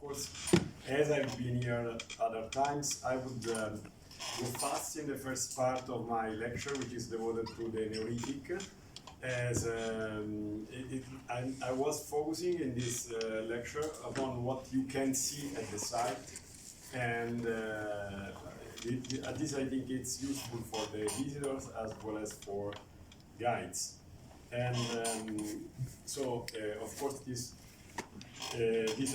course, as I've been here other times, I would go fast in the first part of my lecture, which is devoted to the Neolithic. As I was focusing in this lecture upon what you can see at the site, and this I think it's useful for the visitors as well as for guides. And of course, these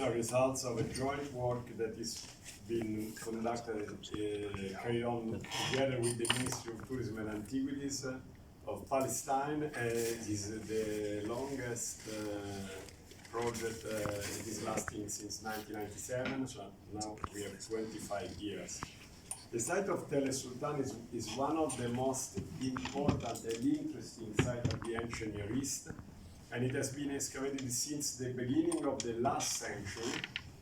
are results of a joint work that is being conducted, carried on together with the Ministry of Tourism and Antiquities of Palestine. It is the longest project. It is lasting since 1997, so now we have 25 years. The site of Es-Sultan is one of the most important and interesting sites of the ancient Near East, and it has been excavated since the beginning of the last century.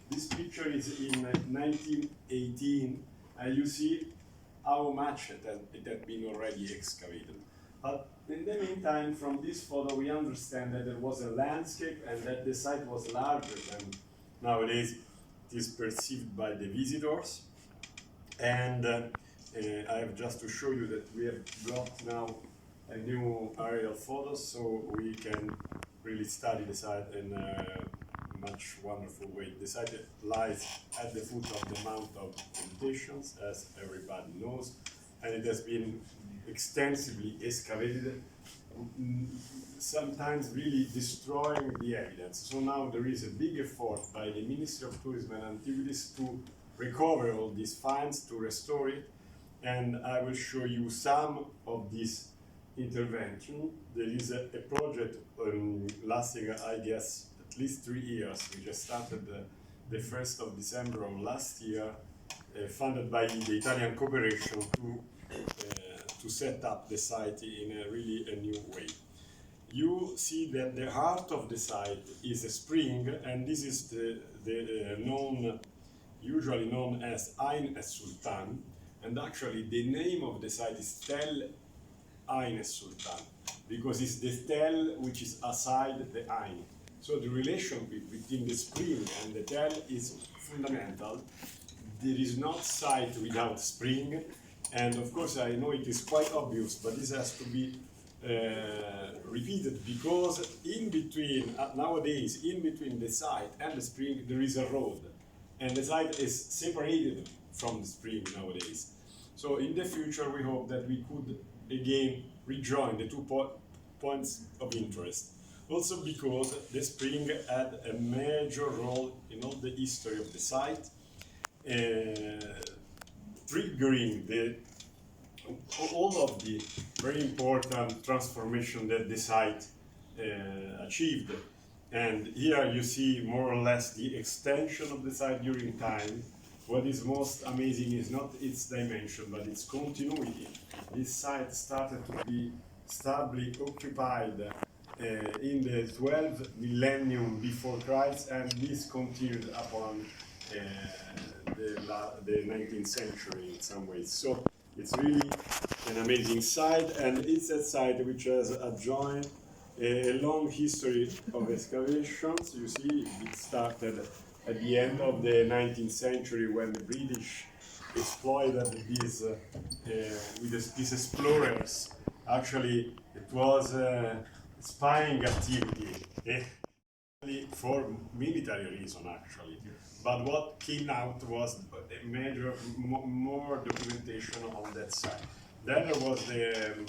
This picture is in 1918, and you see how much it had been already excavated. But in the meantime, from this photo, we understand that there was a landscape and that the site was larger than nowadays it is perceived by the visitors. And I have just to show you that we have got now a new aerial photo, so we can really study the site in a much wonderful way. The site lies at the foot of the Mount of Meditations, as everybody knows, and it has been extensively excavated, sometimes really destroying the evidence. So now there is a big effort by the Ministry of Tourism and Antiquities to recover all these finds, to restore it, and I will show you some of this intervention. There is a project lasting, I guess, at least 3 years, which has started the 1st of December of last year, funded by the Italian cooperation to set up the site in a new way. You see that the heart of the site is a spring, and this is the usually known as Es-Sultan, and actually the name of the site is Tel Es-Sultan, because it's the Tel which is aside the Ain. So the relationship between the spring and the Tel is fundamental. There is not site without spring, and of course I know it is quite obvious, but this has to be repeated, because in between, nowadays, in between the site and the spring, there is a road, and the site is separated from the spring nowadays. So in the future, we hope that we could again rejoin the two points of interest. Also because the spring had a major role in all the history of the site, triggering all of the very important transformation that the site achieved. And here you see more or less the extension of the site during time. What is most amazing is not its dimension, but its continuity. This site started to be stably occupied in the 12th millennium before Christ, and this continued upon the 19th century in some ways. So it's really an amazing site, and it's a site which has adjoined a long history of excavations. You see, it started at the end of the 19th century when the British exploited these with these explorers. Actually, it was spying activity for military reason, actually. But what came out was a major, more documentation on that side. Then there was the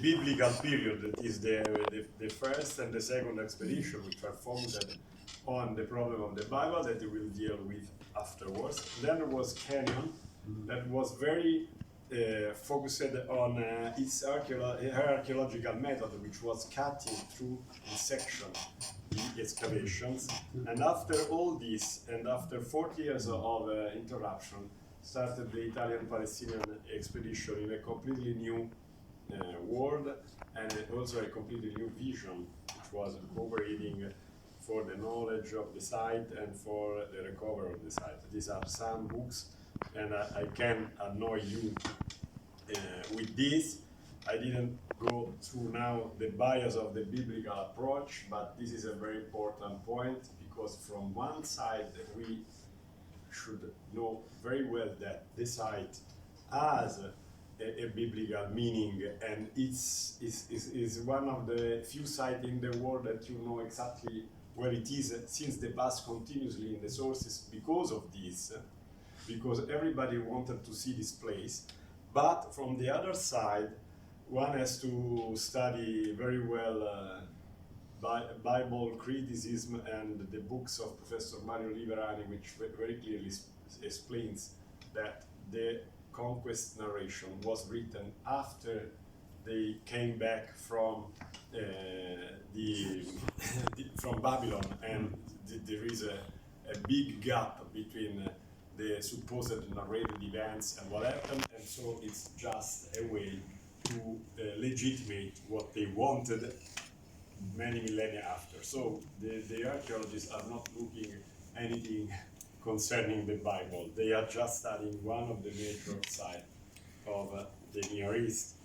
biblical period, that is the first and the second expedition, which are founded on the problem of the Bible that we will deal with afterwards. Then there was Canyon, that was very focused on its archaeological method, which was cutting through in section the excavations. And after all this, and after 40 years of interruption, started the Italian-Palestinian expedition in a completely new world, and also a completely new vision, which was cooperating for the knowledge of the site and for the recovery of the site. These are some books, and I can annoy you with this. I didn't go through now the bias of the biblical approach, but this is a very important point, because from one side we should know very well that the site has a biblical meaning, and is one of the few sites in the world that you know exactly where it is, since they pass continuously in the sources because of this, because everybody wanted to see this place. But from the other side, one has to study very well Bible criticism and the books of Professor Mario Liverani, which very clearly explains that the conquest narration was written after they came back from from Babylon, and there is a big gap between the supposed narrated events and what happened, and so it's just a way to legitimate what they wanted many millennia after. So the archaeologists are not looking anything concerning the Bible. They are just studying one of the major sites of the Near East.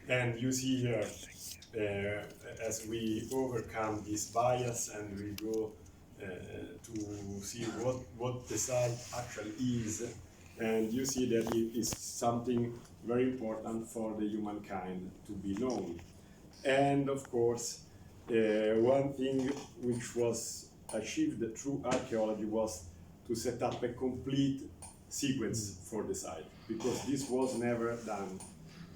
And you see here, as we overcome this bias and we go to see what the site actually is, and you see that it is something very important for the humankind to be known. And of course, one thing which was achieved through archaeology was to set up a complete sequence for the site, because this was never done.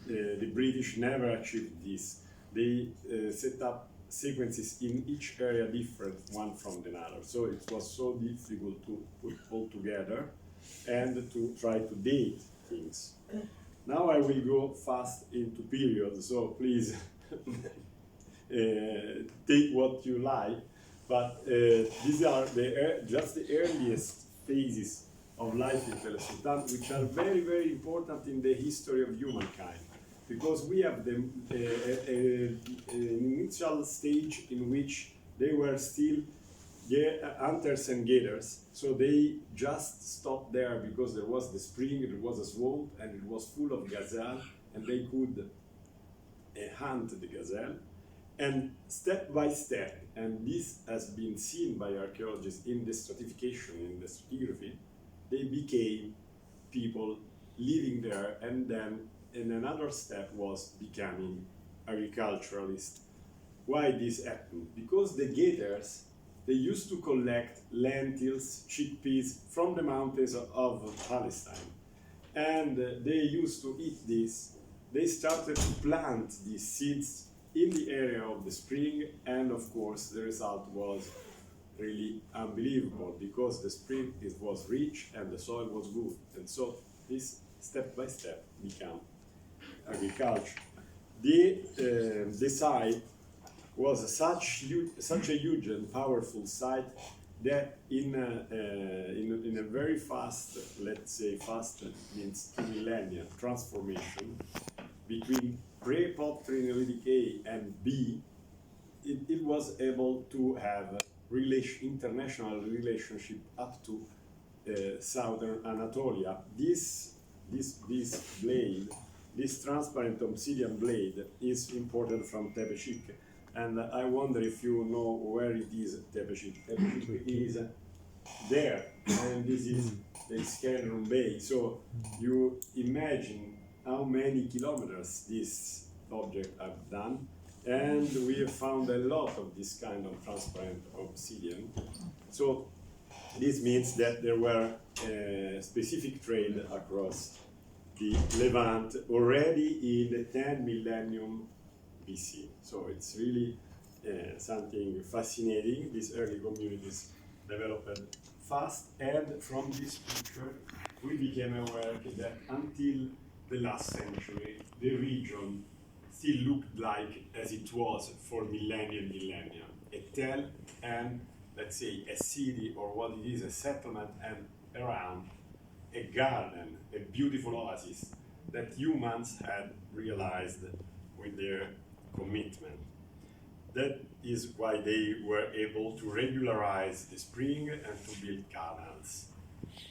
The British never achieved this. They set up sequences in each area different one from another. So it was so difficult to put all together and to try to date things. Now I will go fast into periods, so please take what you like, but these are just the earliest phases of life in Es-Sultan, which are very, very important in the history of humankind, because we have an initial stage in which they were still hunters and gatherers, so they just stopped there because there was the spring, there was a swamp, and it was full of gazelle, and they could hunt the gazelle. And step by step, and this has been seen by archaeologists in the stratification, in the stratigraphy, they became people living there, and then in another step was becoming agriculturalists. Why this happened? Because the gators, they used to collect lentils, chickpeas from the mountains of Palestine, and they used to eat this. They started to plant these seeds in the area of the spring, and of course the result was really unbelievable, because the spring was rich and the soil was good, and so this step by step became agriculture. The site was such a huge and powerful site that in a very fast, let's say fast means 2 millennia transformation between pre-pop Trineolithic A and B, it was able to have international relationship up to southern Anatolia. This blade, this transparent obsidian blade, is imported from Tepechik, and I wonder if you know where it is. Tepechik is there, and this is the Scanron Bay. So you imagine how many kilometers this object have done, and we have found a lot of this kind of transparent obsidian. So this means that there were specific trade across the Levant already in the 10th millennium BC. So it's really something fascinating. These early communities developed fast, and from this picture we became aware that until the last century, the region still looked like as it was for millennia. A tell and, let's say, a city, or what it is, a settlement, and around a garden, a beautiful oasis that humans had realized with their commitment. That is why they were able to regularize the spring and to build canals.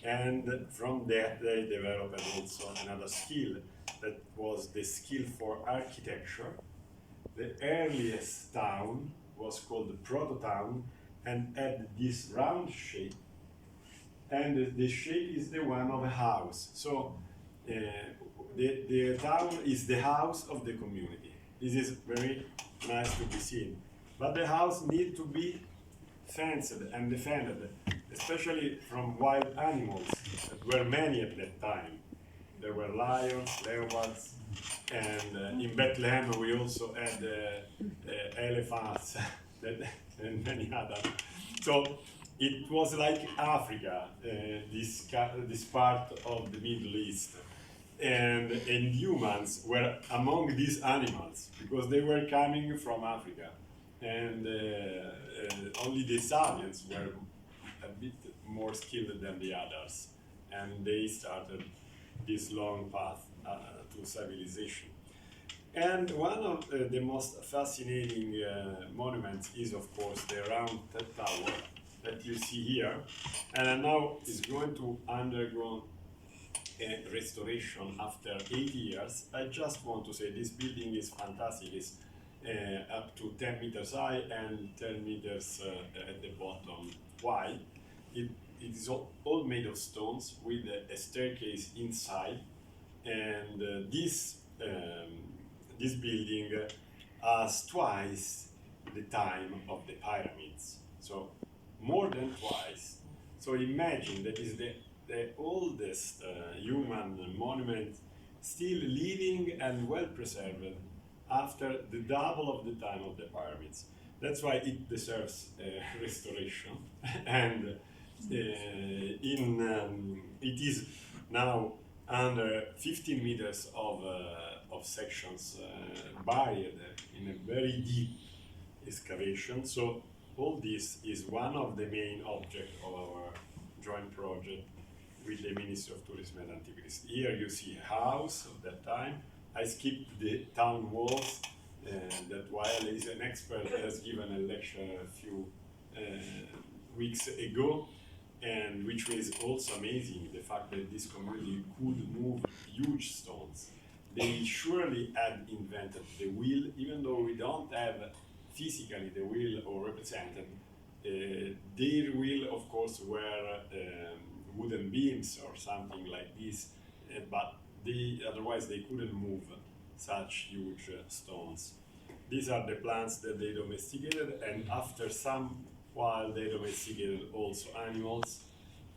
And from that they developed also another skill, that was the skill for architecture. The earliest town was called the proto-town, and had this round shape, and the shape is the one of a house. So the town is the house of the community. This is very nice to be seen. But the house needs to be fenced and defended, especially from wild animals. There were many at that time. There were lions, leopards, and in Bethlehem we also had elephants and many others. So it was like Africa, this part of the Middle East. And humans were among these animals because they were coming from Africa. And only the Sabians were a bit more skilled than the others. And they started this long path to civilization. And one of the most fascinating monuments is, of course, the Round Tower that you see here. And now is going to undergo a restoration after 80 years. I just want to say this building is fantastic. It's up to 10 meters high and 10 meters at the bottom. Why? It is all made of stones with a staircase inside, and this building has twice the time of the pyramids, so more than twice. So imagine that is the oldest human monument still living and well preserved after the double of the time of the pyramids. That's why it deserves restoration. And it is now under 15 meters of sections buried in a very deep excavation. So all this is one of the main objects of our joint project with the Ministry of Tourism and Antiquities. Here you see a house of that time. I skipped the town walls, that while is an expert has given a lecture a few weeks ago, and which was also amazing, the fact that this community could move huge stones. They surely had invented the wheel, even though we don't have physically the wheel or represented. Their wheel, of course, were wooden beams or something like this, but otherwise they couldn't move such huge stones. These are the plants that they domesticated, and after some while they domesticated also animals,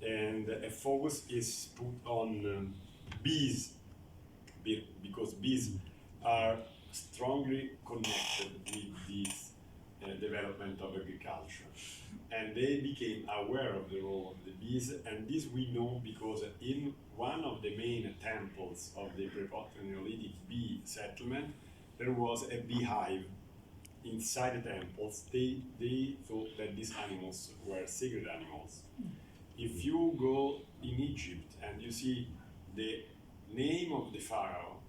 and a focus is put on bees, because bees are strongly connected with this development of agriculture. And they became aware of the role of the bees, and this we know because in one of the main temples of the Proto-Neolithic bee settlement, there was a beehive inside the temples. They thought that these animals were sacred animals. If you go in Egypt and you see the name of the pharaoh,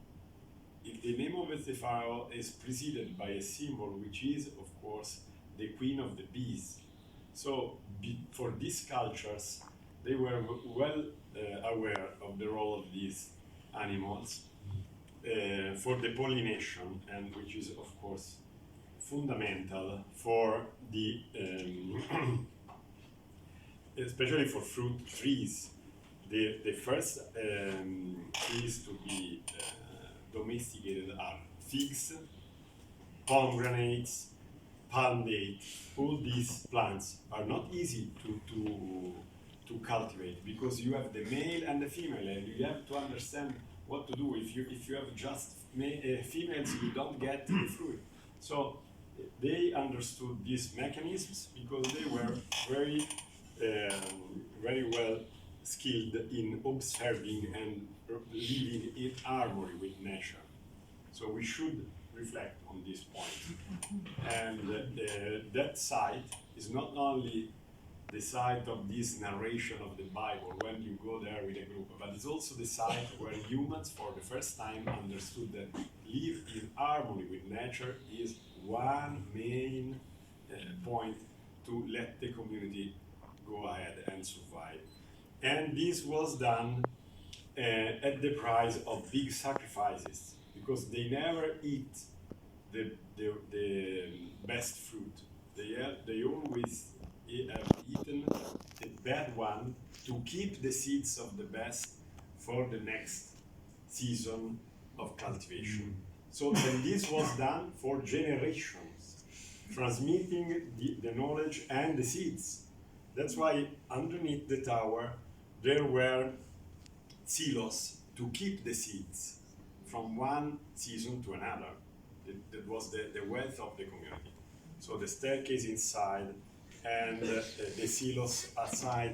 the name of the pharaoh is preceded by a symbol which is, of course, the queen of the bees. So for these cultures, they were well aware of the role of these animals for the pollination, and which is, of course, fundamental for the, especially for fruit trees. The first trees to be domesticated are figs, pomegranates, palm date. All these plants are not easy to cultivate because you have the male and the female, and you have to understand what to do. If you have just females, you don't get the fruit. So they understood these mechanisms because they were very well skilled in observing and living in harmony with nature. So we should reflect on this point. And that site is not only the site of this narration of the Bible when you go there with a group, but it's also the site where humans for the first time understood that live in harmony with nature is one main point to let the community go ahead and survive. And this was done at the price of big sacrifices, because they never eat the best fruit. They always have eaten the bad one to keep the seeds of the best for the next season of cultivation. So and this was done for generations, transmitting the knowledge and the seeds. That's why underneath the tower there were silos to keep the seeds from one season to another. That was the wealth of the community. So the staircase inside and the silos outside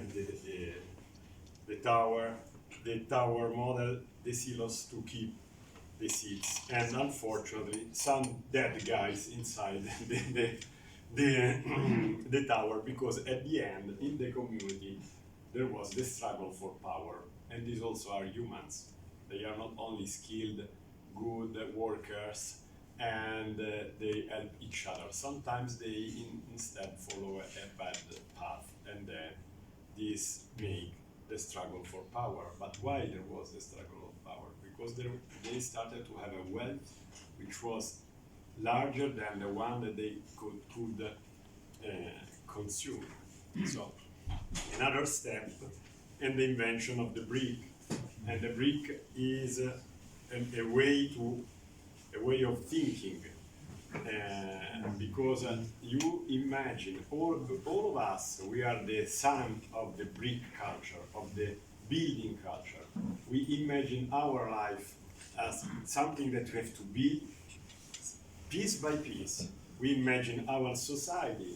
the tower model, the silos to keep the seeds. And unfortunately, some dead guys inside the tower, because at the end, in the community, there was the struggle for power. And these also are humans. They are not only skilled, good workers, and they help each other. Sometimes they instead follow a bad path, and this make the struggle for power. But why there was the struggle of power? Because they started to have a wealth which was larger than the one that they could consume. So another step, and the invention of the brick. And the brick is a way of thinking, because you imagine, all of us, we are the son of the brick culture, of the building culture. We imagine our life as something that we have to build piece by piece. We imagine our society,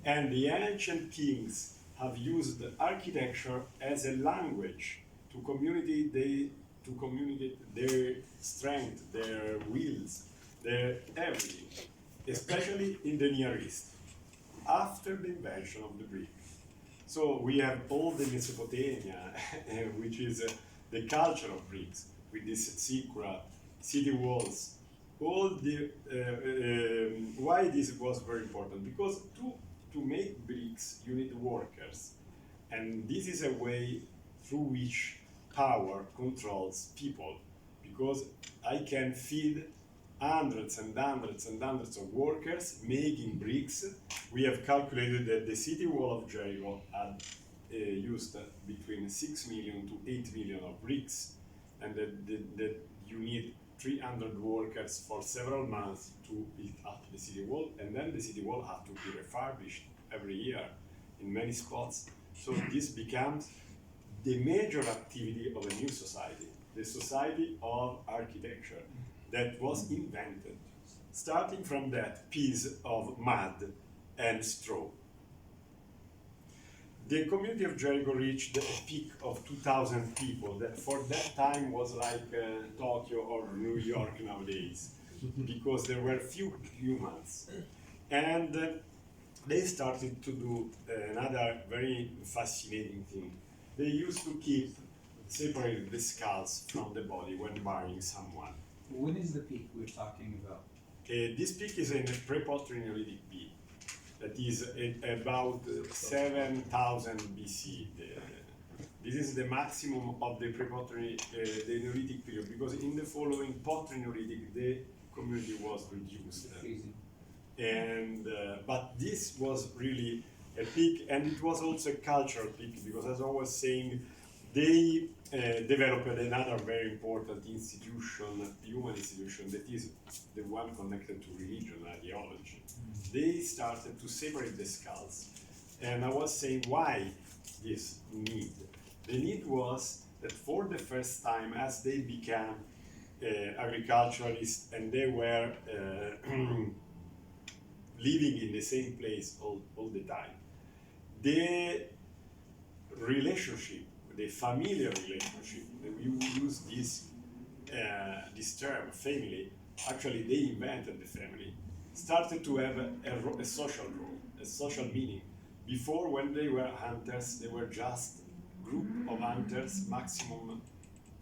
and the ancient kings have used architecture as a language to communicate their strength, their wills, their everything, especially in the Near East, after the invention of the brick. So we have all the Mesopotamia, which is the culture of bricks, with this zikra, city walls. All the why this was very important, because to make bricks you need workers, and this is a way through which power controls people, because I can feed hundreds and hundreds and hundreds of workers making bricks. We have calculated that the city wall of Jericho had used between 6 million to 8 million of bricks, and that you need 300 workers for several months to build up the city wall, and then the city wall had to be refurbished every year in many spots. So this becomes the major activity of a new society, the society of architecture that was invented, starting from that piece of mud and straw. The community of Jericho reached a peak of 2,000 people, that for that time was like Tokyo or New York nowadays, because there were few humans. And they started to do another very fascinating thing. They used to separate the skulls from the body when burying someone. When is the peak we're talking about? This peak is in a pre-pottery Neolithic peak. That is about 7,000 BC. This is the maximum of the pre-pottery, the Neolithic period, because in the following pottery Neolithic, the community was reduced. And but this was really a peak, and it was also a cultural peak, because as I was saying, they developed another very important institution, human institution, that is the one connected to religion, archaeology. They started to separate the skulls. And I was saying, why this need? The need was that for the first time, as they became agriculturalists, and they were living in the same place all the time, the relationship, the familiar relationship, we use this term, family, actually they invented the family, started to have a social role, a social meaning. Before, when they were hunters, they were just group of hunters, maximum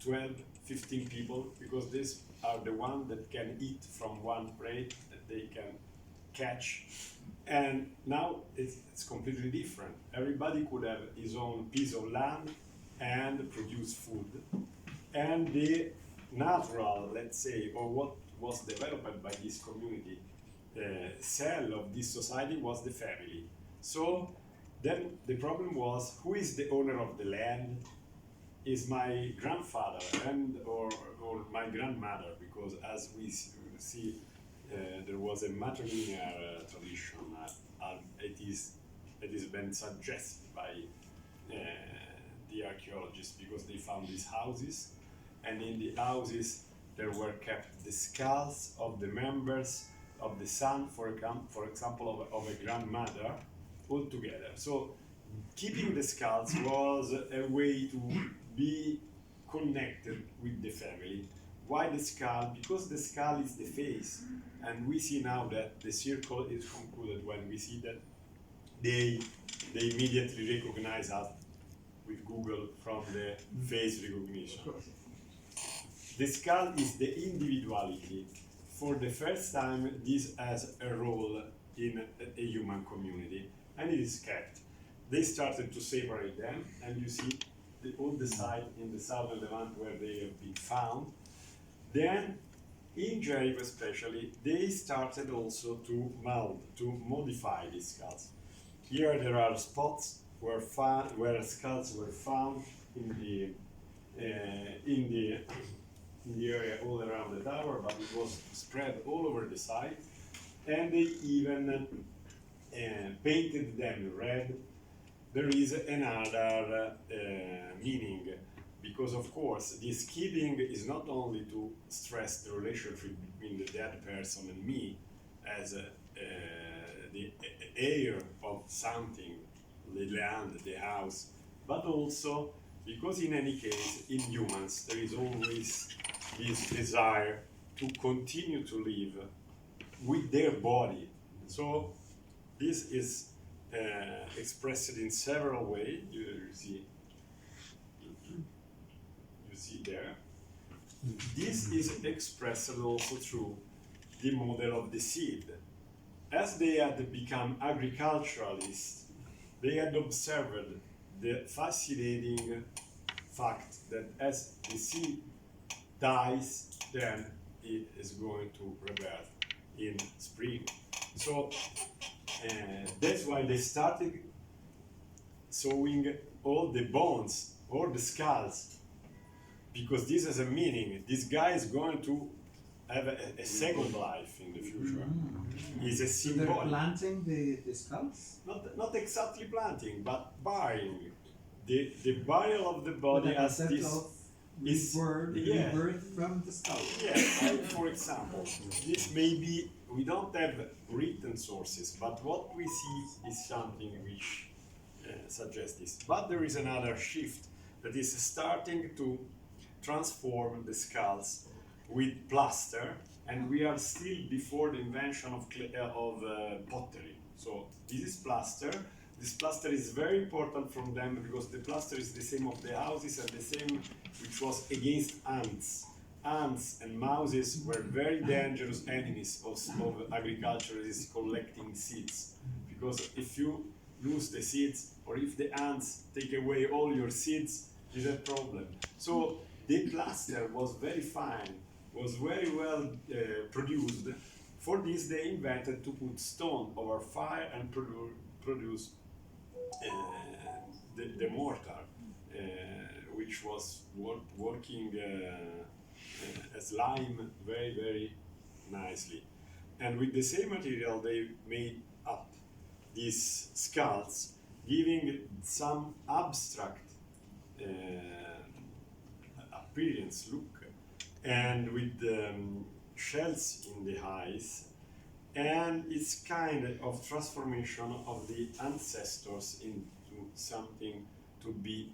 12, 15 people, because these are the ones that can eat from one prey that they can catch. And now it's completely different. Everybody could have his own piece of land and produce food. And the natural, let's say, or what was developed by this community cell of this society was the family. So Then the problem was, who is the owner of the land? Is my grandfather or my grandmother, because as we see, there was a matrilineal tradition. It is been suggested by the archaeologists, because they found these houses, and in the houses there were kept the skulls of the members of the son, for example, of a grandmother, all together. So keeping the skulls was a way to be connected with the family. Why the skull? Because the skull is the face, and we see now that the circle is concluded when we see that they immediately recognize us with Google from the face recognition. The skull is the individuality. For the first time, this has a role in a human community, and it is kept. They started to separate them, and you see all the site in the southern Levant where they have been found. Then, in Jericho especially, they started also to modify these skulls. Here there are spots where skulls were found in the area all around the tower, but it was spread all over the site, and they even painted them red. There is another meaning, because of course this keeping is not only to stress the relationship between the dead person and me as the heir of something, the land, the house, but also because in any case, in humans, there is always this desire to continue to live with their body. So this is expressed in several ways. You see there. This is expressed also through the model of the seed. As they had become agriculturalists, they had observed the fascinating fact that as the seed dies, then it is going to rebirth in spring. So that's why they started sewing all the bones or the skulls, because this has a meaning. This guy is going to have a second life in the future. It's a symbol. So they're planting the skulls? Not exactly planting, but burying. The burial of the body as this is rebirth from the skull. Yeah, for example, this may be, we don't have written sources, but what we see is something which suggests this. But there is another shift that is starting to transform the skulls with plaster, and we are still before the invention of pottery. So this is plaster. This plaster is very important from them because the plaster is the same of the houses and the same which was against ants. Ants and mouses were very dangerous enemies of agriculturists collecting seeds, because if you lose the seeds or if the ants take away all your seeds, is a problem. So the plaster was very fine, was very well produced. For this they invented to put stone over fire and produce the mortar, which was working as lime very, very nicely. And with the same material they made up these skulls, giving some abstract appearance, look, and with shells in the eyes, and it's kind of transformation of the ancestors into something to be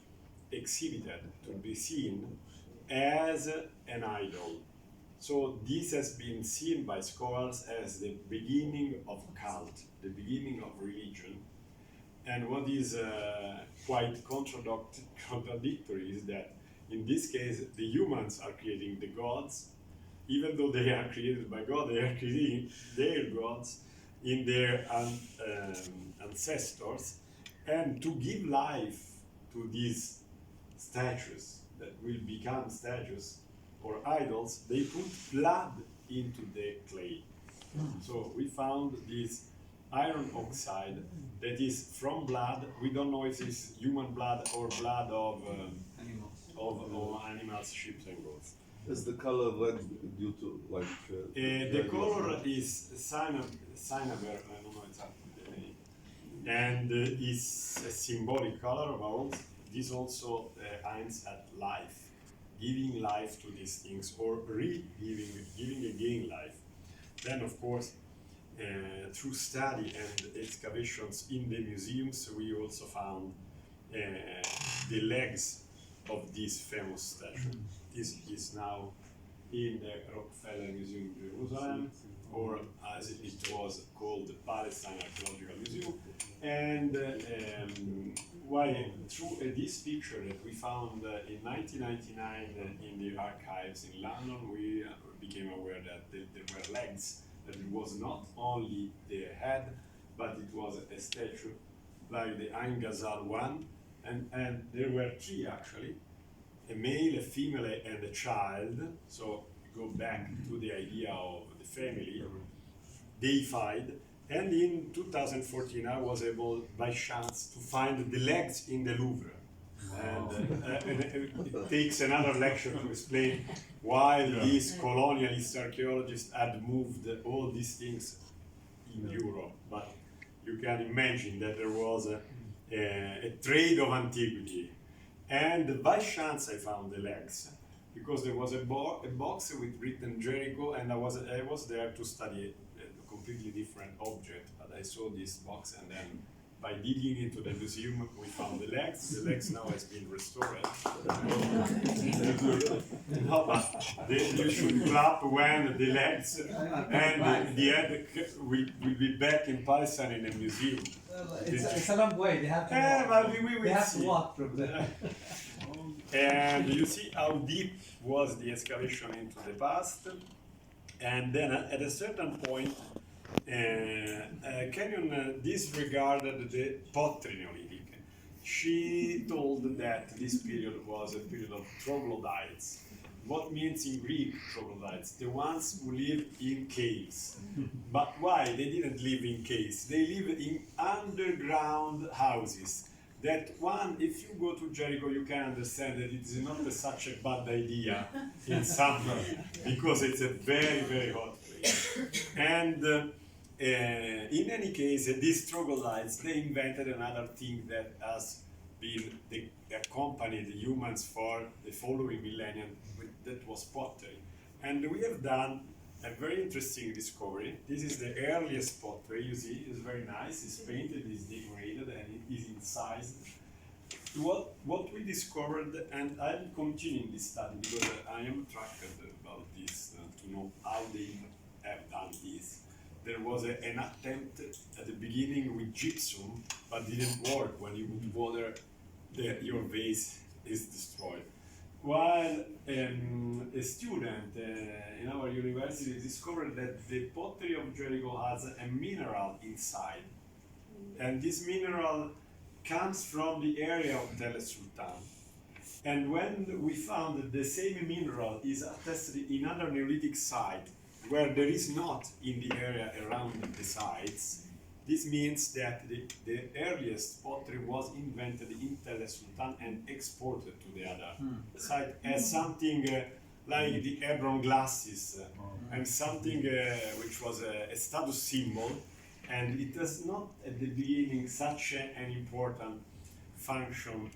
exhibited, to be seen as an idol. So this has been seen by scholars as the beginning of cult, the beginning of religion. And what is quite contradictory is that in this case the humans are creating the gods. Even though they are created by God, they are creating their gods in their ancestors. And to give life to these statues that will become statues or idols, they put blood into the clay. So we found this iron oxide that is from blood. We don't know if it's human blood or blood of animals, sheep and goats. Is the color red due to like? The color is cynaber, I don't know exactly the name, and is a symbolic color, but this also hints at life, giving life to these things, or giving again life. Then, of course, through study and excavations in the museums, we also found the legs of this famous statue. This is now in the Rockefeller Museum in Jerusalem, or as it was called, the Palestine Archaeological Museum. And through this picture that we found in 1999 in the archives in London, we became aware that there were legs, that it was not only the head, but it was a statue like the Ain Ghazal one, and there were three actually, a male, a female, and a child. So go back to the idea of the family, deified. And in 2014, I was able, by chance, to find the legs in the Louvre. And it takes another lecture to explain why these colonialist archaeologists had moved all these things in Europe. But you can imagine that there was a trade of antiquity. And by chance, I found the legs, because there was a box with written Jericho, and I was there to study a completely different object. But I saw this box, and then by digging into the museum, we found the legs. The legs now has been restored. No, but you should clap when the legs and the head will be back in Palestine in a museum. It's a long way. They have to walk. But we will they have see. to walk from there. And you see how deep was the excavation into the past. And then at a certain point, Kenyon disregarded the pottery Neolithic. She told that this period was a period of troglodytes. What means in Greek troglodytes? The ones who live in caves. But why? They didn't live in caves. They live in underground houses. That one, if you go to Jericho, you can understand that it is not such a bad idea in summer, because it's a very, very hot place. And in any case, these troglodytes, they invented another thing that has been accompanied humans for the following millennium, that was pottery. And we have done a very interesting discovery. This is the earliest pottery. You see, it's very nice. It's painted, it's decorated, and it is incised. What we discovered, and I'm continuing this study because I am attracted about this to know how they have done this. There was an attempt at the beginning with gypsum, but didn't work. When you put water, your vase is destroyed. While a student in our university discovered that the pottery of Jericho has a mineral inside, and this mineral comes from the area of Es-Sultan. And when we found that the same mineral is attested in other Neolithic sites where there is not in the area around the sites, this means that the earliest pottery was invented in Es-Sultan and exported to the other site as something like the Hebron glasses, and something which was a status symbol, and it has not at the beginning such an important function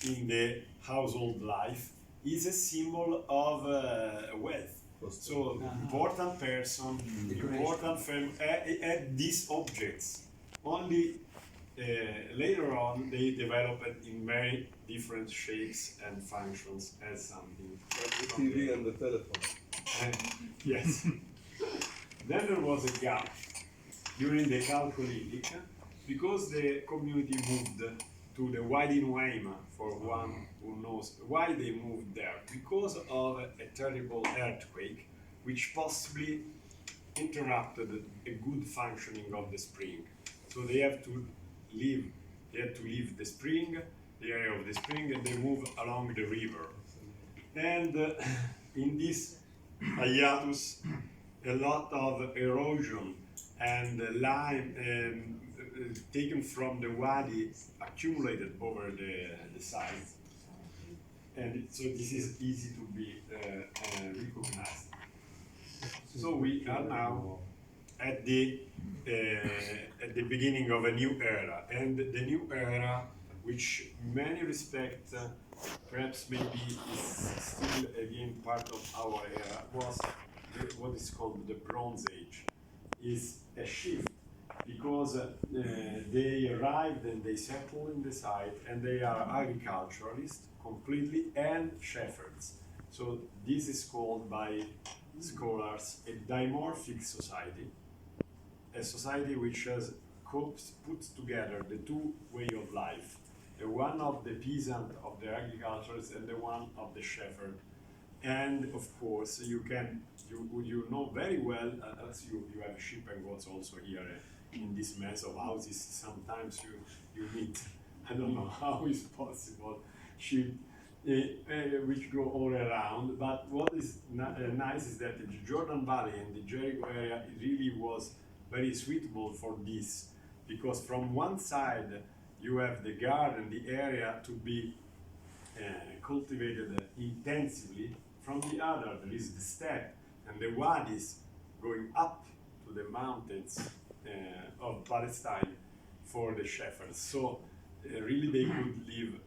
in the household life. It's a symbol of wealth. So important person, important family had these objects. Only later on they developed in very different shapes and functions as something. The TV and the telephone. Yes. Then there was a gap during the Chalcolithic, because the community moved to the Wadi Nuaima, for one who knows why they moved there, because of a terrible earthquake which possibly interrupted a good functioning of the spring. So they have to leave the spring, the area of the spring, and they move along the river. And in this hiatus, a lot of erosion and lime taken from the wadi accumulated over the site. And so this is easy to be recognized. So we are now at the beginning of a new era, and the new era, which in many respects perhaps maybe is still again part of our era, was what is called the Bronze Age. Is a shift because they arrived and they settled in the site, and they are agriculturalists completely and shepherds. So this is called by scholars a dimorphic society, a society which has put together the two way of life, the one of the peasant, of the agriculturalist, and the one of the shepherd. And of course, you know very well, as you have sheep and goats also here in this mess of houses. Sometimes you meet, I don't know how is possible, sheep which go all around. But what is nice is that the Jordan Valley and the Jericho area really was very suitable for this, because from one side you have the garden, the area to be cultivated intensively. From the other, there is the steppe and the wadis going up to the mountains of Palestine for the shepherds. So really they could live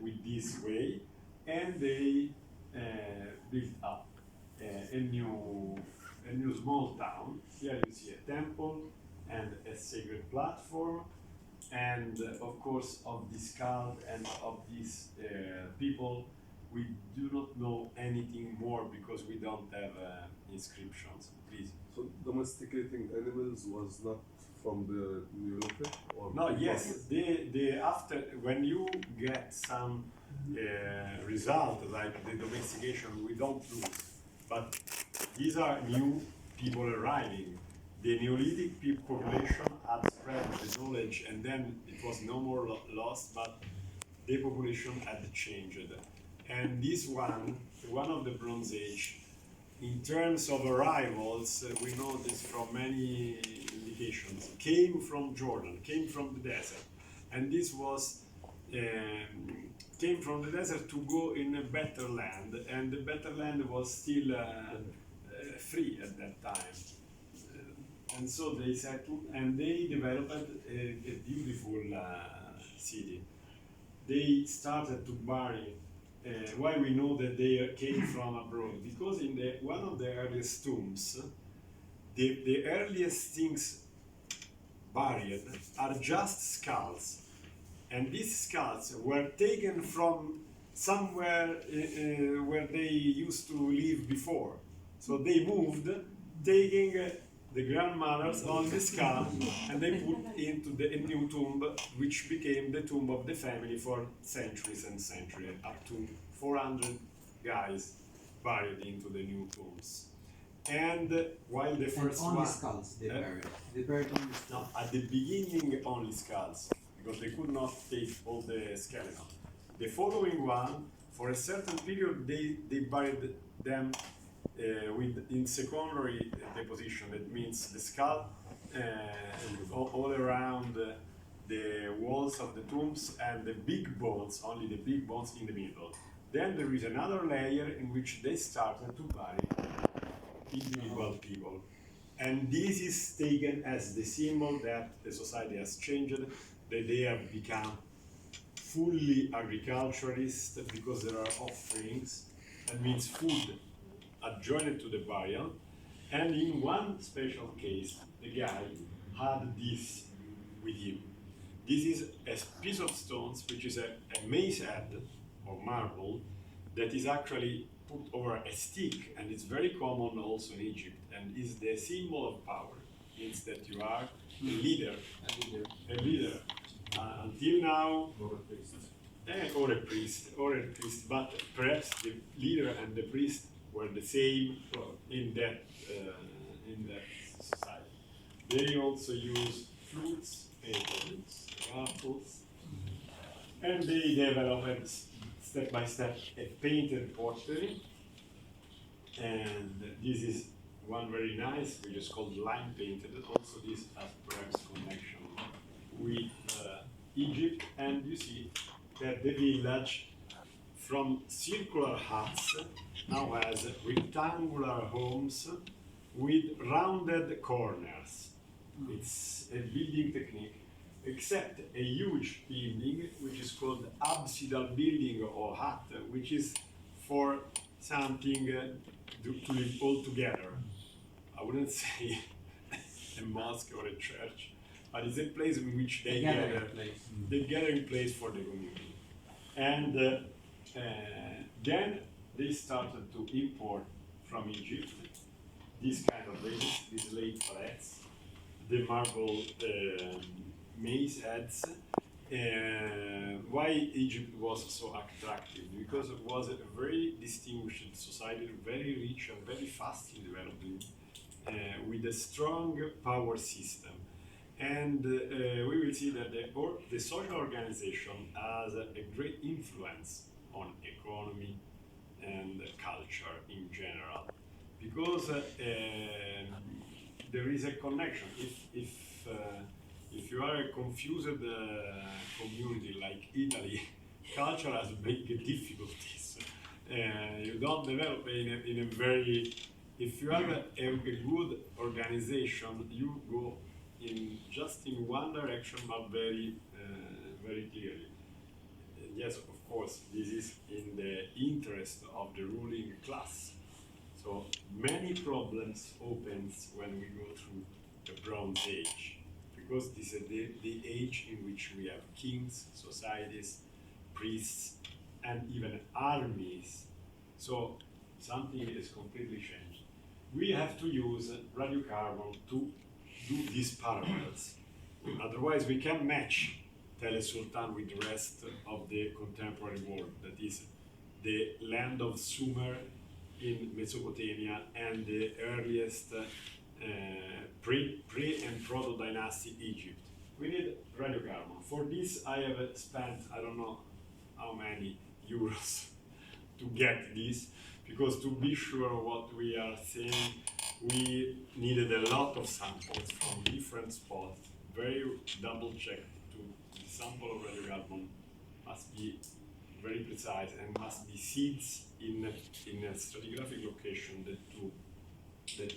with this way, and they built up a new small town. Here you see a temple and a sacred platform, and of course of this cult and of these people we do not know anything more because we don't have inscriptions. Please. So domesticating animals was not from the Neolithic, or no? Yes, they after when you get some result like the domestication, we don't lose. But these are new people arriving. The Neolithic population had spread the knowledge, and then it was no more lost, but the population had changed. And this one of the Bronze Age, in terms of arrivals, we know this from many indications, came from Jordan, came from the desert. And this was, came from the desert to go in a better land, and the better land was still free at that time. And so they settled, and they developed a beautiful city. They started to bury. Why we know that they came from abroad? Because in one of the earliest tombs, the earliest things buried are just skulls, and these skulls were taken from somewhere where they used to live before. So they moved, taking the grandmothers on the skull, and they put into a new tomb, which became the tomb of the family for centuries and centuries, up to 400 guys buried into the new tombs. And while the first only one, skulls they buried. They buried only skulls. no, at the beginning only skulls, because they could not take all the skeleton. The following one, for a certain period, they buried them in secondary deposition. That means the skull all around the walls of the tombs, and the big bones, only the big bones in the middle. Then there is another layer in which they started to bury individual people. And this is taken as the symbol that the society has changed, that they have become fully agriculturalist because there are offerings, that means food adjoined to the burial. And in one special case, the guy had this with him. This is a piece of stones, which is a mace head or marble that is actually put over a stick, and it's very common also in Egypt, and is the symbol of power. Means that you are a leader. A leader. Until now, or a priest, but perhaps the leader and the priest were the same in that society. They also use flutes, raffles, and they developed step by step a painted pottery. And this is one very nice, which is called lime painted. Also, this has perhaps connection with Egypt, and you see that the village from circular huts now has rectangular homes with rounded corners. It's a building technique, except a huge building which is called absidal building or hut, which is for something to live all together. I wouldn't say a mosque or a church, but it's a place in which they gather. The gathering place for the community. And then they started to import from Egypt this kind of races, these late flats, the marble maize heads. Why Egypt was so attractive? Because it was a very distinguished society, very rich and very fast in developing, with a strong power system. And we will see that the social organization has a great influence on economy and culture in general, because there is a connection. If you are a confused community like Italy, culture has big difficulties. You don't develop in a very. If you have a good organization, you go in one direction, but very clearly. Yes, of course, this is in the interest of the ruling class. So many problems opens when we go through the Bronze Age, because this is the age in which we have kings, societies, priests, and even armies. So something is completely changed. We have to use radiocarbon to do these parallels. Otherwise, we can match Es-Sultan with the rest of the contemporary world, that is the land of Sumer in Mesopotamia and the earliest pre and proto-dynasty Egypt. We need radiocarbon. For this, I have spent, I don't know how many euros to get this, because to be sure what we are saying, we needed a lot of samples from different spots, very double-checked. The sample of radiocarbon must be very precise and must be seeds in a stratigraphic location that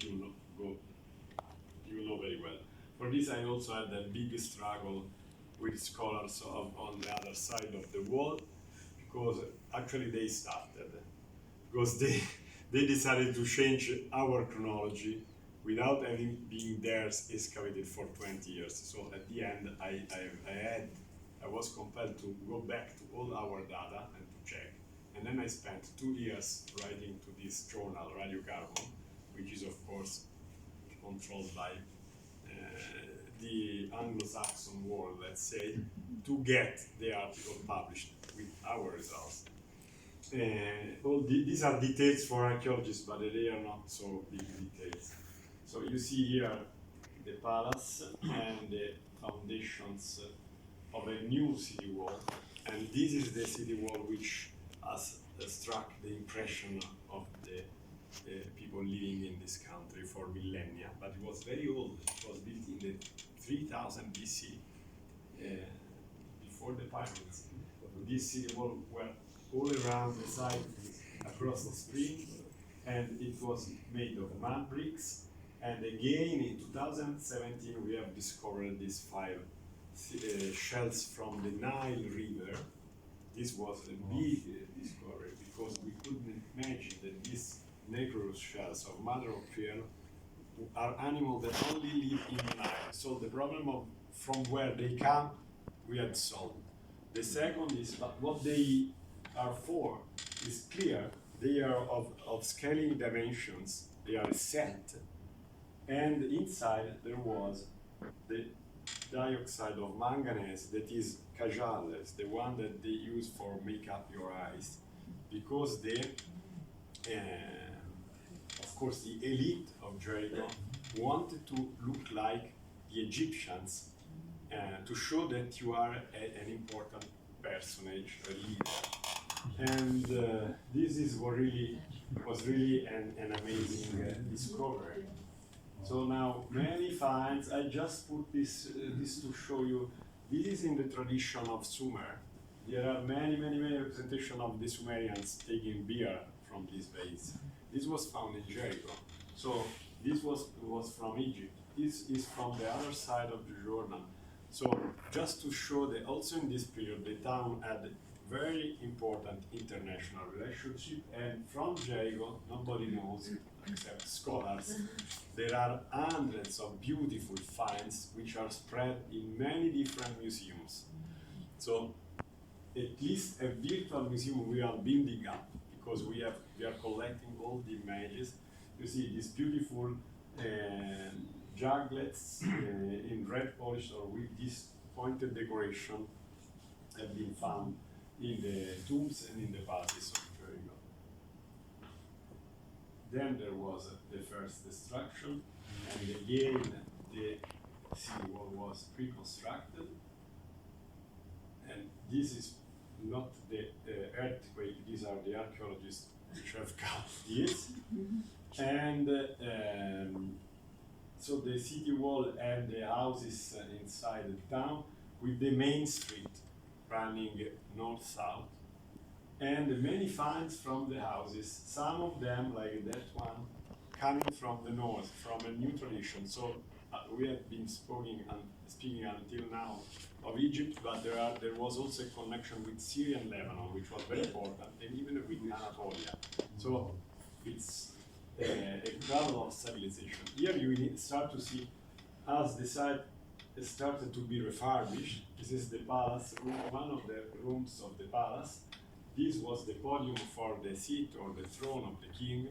you know very well. For this, I also had a big struggle with scholars on the other side of the world, because actually they started, because they decided to change our chronology without having been theirs excavated for 20 years. So at the end, I was compelled to go back to all our data and to check. And then I spent 2 years writing to this journal, Radiocarbon, which is of course controlled by the Anglo-Saxon world, let's say, to get the article published with our results. These are details for archaeologists, but they are not so big details. So you see here the palace and the foundations of a new city wall, and this is the city wall which has struck the impression of the people living in this country for millennia. But it was very old. It was built in the 3000 BC, before the pyramids. This city wall were all around the side, across the stream, and it was made of mud bricks. And again, in 2017, we have discovered these 5 shells from the Nile River. This was a big discovery, because we couldn't imagine that these nacreous shells of mother of pearl are animals that only live in the Nile. So the problem of from where they come, we had solved. The second is what they are for is clear. They are of scaling dimensions. They are set. And inside there was the dioxide of manganese, that is kajales, the one that they use for make up your eyes, because of course the elite of Jericho wanted to look like the Egyptians, to show that you are an important personage, a leader. And this is what really was really an amazing discovery. So now many finds. I just put this to show you. This is in the tradition of Sumer. There are many representations of the Sumerians taking beer from this vase. This was found in Jericho. So this was from Egypt. This is from the other side of the Jordan. So just to show that also in this period the town had very important international relationship, and from Jericho nobody knows except scholars. There are hundreds of beautiful finds which are spread in many different museums. So at least a virtual museum we are building up, because we are collecting all the images. You see these beautiful juglets in red polish or with this pointed decoration have been found in the tombs and in the palaces of Jericho. Then there was the first destruction, and again the city wall was reconstructed. And this is not the earthquake, these are the archaeologists which have cut this. And so the city wall and the houses inside the town with the main street running north-south. And many finds from the houses, some of them, like that one, coming from the north, from a new tradition. So we have been speaking until now of Egypt, but there was also a connection with Syrian Lebanon, which was very important, and even with Anatolia. So it's a travel of civilization. Here you start to see, as the site started to be refurbished, this is the palace room, one of the rooms of the palace. This was the podium for the seat or the throne of the king.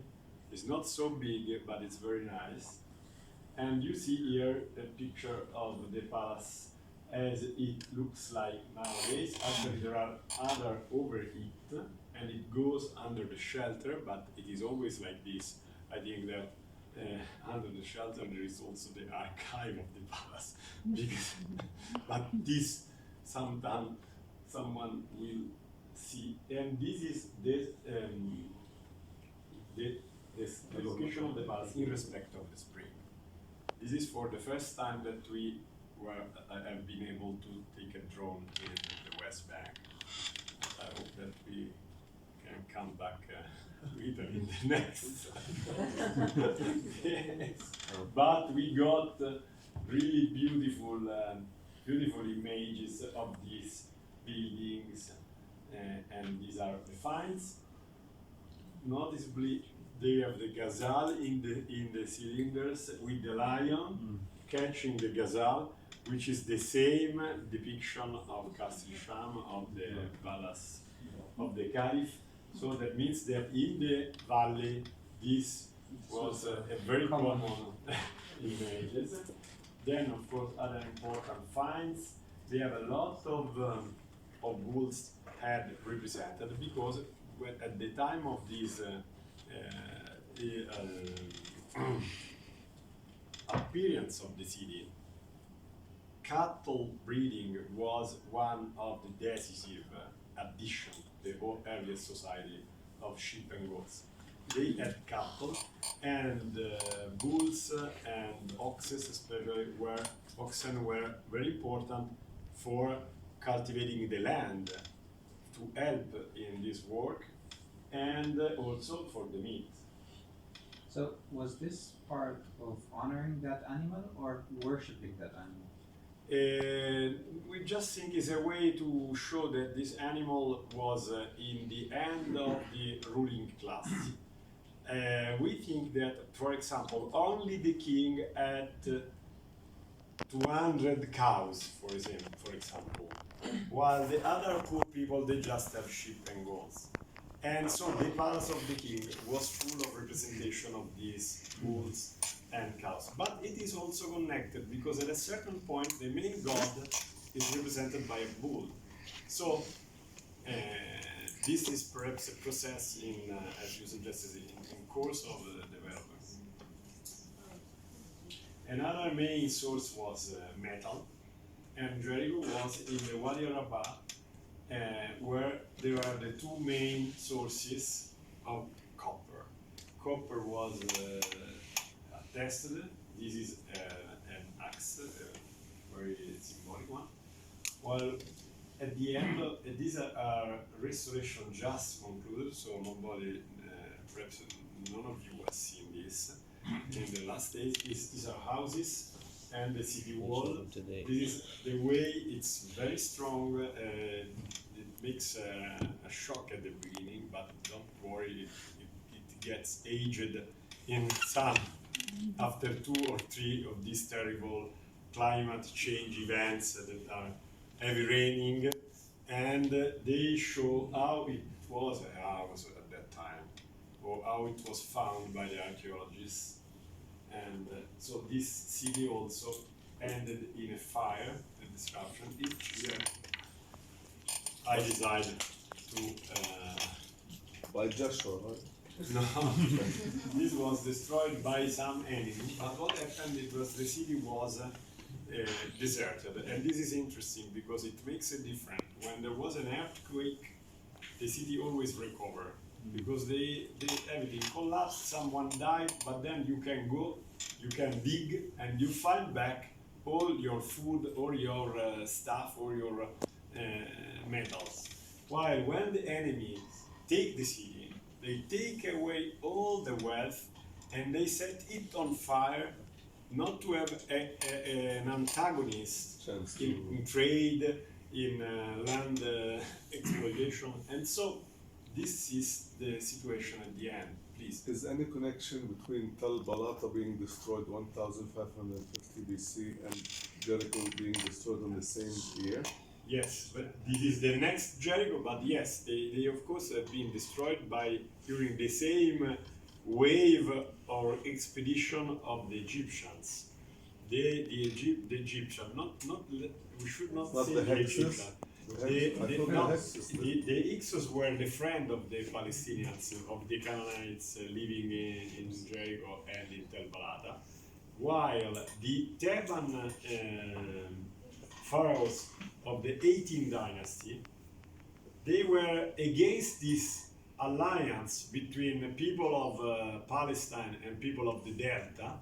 It's not so big, but it's very nice. And you see here a picture of the palace as it looks like nowadays. Actually, there are other overheat, and it goes under the shelter, but it is always like this. I think that under the shelter there is also the archive of the palace. Because, but this sometime someone will see. And this is the location of the palace in respect of the spring. This is for the first time that have been able to take a drone in the West Bank. I hope that we can come back to Italy in the next. Yes. But we got really beautiful images of these buildings, and these are the finds. Noticeably, they have the gazelle in the cylinders with the lion catching the gazelle, which is the same depiction of Castle Sham, of the palace of the Caliph. So that means that in the valley, this was a very common images. Then, of course, other important finds. They have a lot of bulls head represented, because at the time of this appearance of the city, cattle breeding was one of the decisive addition to the earlier society of sheep and goats. They had cattle, and bulls and oxen especially oxen were very important for cultivating the land, to help in this work, and also for the meat. So was this part of honoring that animal or worshipping that animal? We just think it's a way to show that this animal was in the hand of the ruling class. We think that, for example, only the king had 200 cows, for example, while the other poor people, they just have sheep and goats. And so the palace of the king was full of representation of these bulls and cows. But it is also connected, because at a certain point the main god is represented by a bull. So this is perhaps a process in, as you suggested, in course of development. Another main source was metal, and Jericho was in the Wadi Araba, where there are the two main sources of copper. Copper was attested. This is an axe, a very symbolic one. While at the end, these are restoration just concluded, so nobody, perhaps none of you has seen this. In the last days, these are houses and the city wall. This is the way it's very strong. It makes a shock at the beginning, but don't worry, it gets aged in sun after 2 or 3 of these terrible climate change events that are heavy raining, and they show how it was a house at that time, or how it was found by the archaeologists. And so this city also ended in a fire, a disruption. Each year I decided to By Joshua, right? no, this was destroyed by some enemy. But what happened? It was the city was deserted, and this is interesting because it makes a difference. When there was an earthquake, the city always recovered because everything collapsed. Someone died, but then you can go, you can dig, and you find back all your food, or your stuff, or your metals. While when the enemies take the city, they take away all the wealth and they set it on fire, not to have an antagonist in trade, in land exploitation. And so this is the situation at the end. Please. Is any connection between Tel Balata being destroyed 1550 BC and Jericho being destroyed in the same year? Yes, but this is the next Jericho, but yes, they of course have been destroyed during the same wave or expedition of the Egyptians. The Egyptian, we should not say the the Hyksos? Egyptian. The Hyksos were the friend of the Palestinians, of the Canaanites living in Jericho and in Tel Balata, while the Theban pharaohs of the 18th dynasty, they were against this alliance between the people of Palestine and people of the Delta.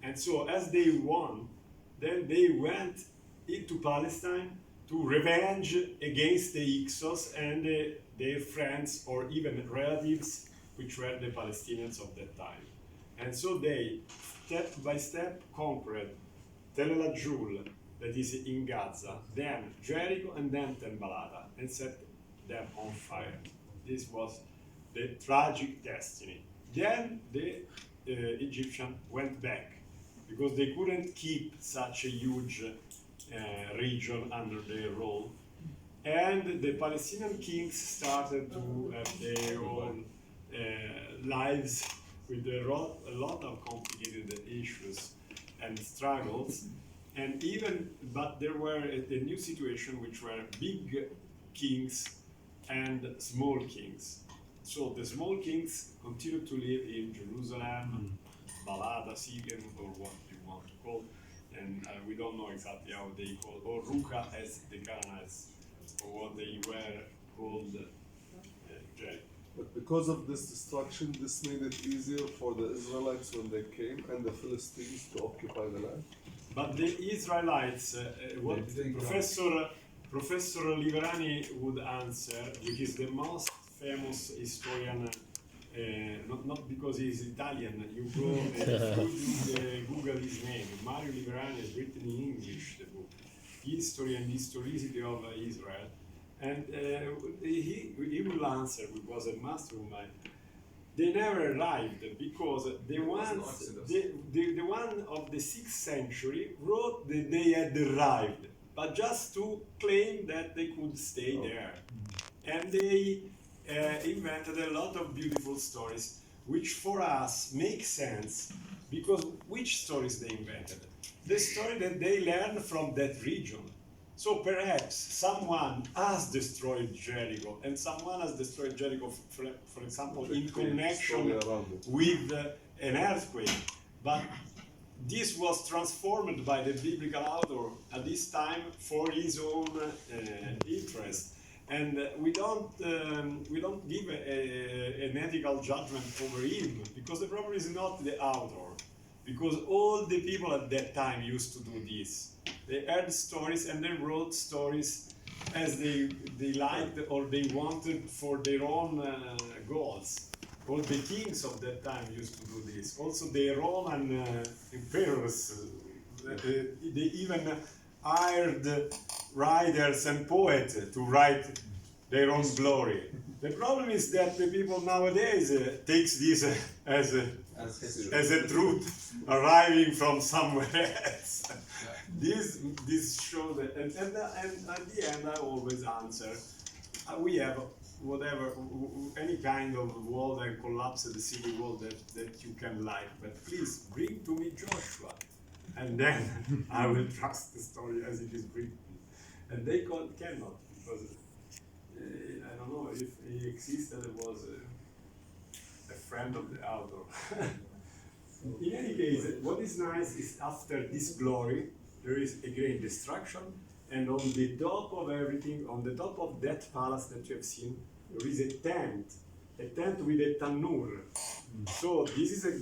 And so as they won, then they went into Palestine to revenge against the Hyksos and their friends or even relatives, which were the Palestinians of that time. And so they, step by step, conquered Tel El Ajul, that is in Gaza, then Jericho, and then Tel Balata, and set them on fire. This was the tragic destiny. Then the Egyptians went back because they couldn't keep such a huge region under their rule. And the Palestinian kings started to have their own lives with a lot of complicated issues and struggles. And but there were a new situation, which were big kings and small kings. So the small kings continued to live in Jerusalem, Balada, Sigen, or what you want to call, and we don't know exactly how they call, or Ruka as the Canaanites, or what they were called Jericho. But because of this destruction, this made it easier for the Israelites when they came and the Philistines to occupy the land. But the Israelites, what Professor Liverani would answer, which is the most famous historian, not because he's Italian, you go Google his name. Mario Liverani has written in English the book, History and Historicity of Israel. And he will answer, because a master of mine, they never arrived because the one of the 6th century wrote that they had arrived, but just to claim that they could stay there. And they invented a lot of beautiful stories, which for us make sense, because which stories they invented? The story that they learned from that region. So perhaps someone has destroyed Jericho, and someone has destroyed Jericho, for example, in connection with an earthquake. But this was transformed by the biblical author at this time for his own interest. and we don't give an ethical judgment over him, because the problem is not the author, because all the people at that time used to do this. They heard stories and they wrote stories as they liked or they wanted for their own goals. All the kings of that time used to do this. Also the Roman emperors, they even hired writers and poets to write their own glory. The problem is that the people nowadays takes this as a truth arriving from somewhere else. This shows that, and at the end I always answer, we have whatever, any kind of wall that collapses the city wall that you can like, but please bring to me Joshua, and then I will trust the story as it is written. And they cannot, because I don't know if he existed, it was a friend of the author. In any case, what is nice is after this glory, there is again destruction, and on the top of everything, on the top of that palace that you have seen, there is a tent with a tanur. So this is a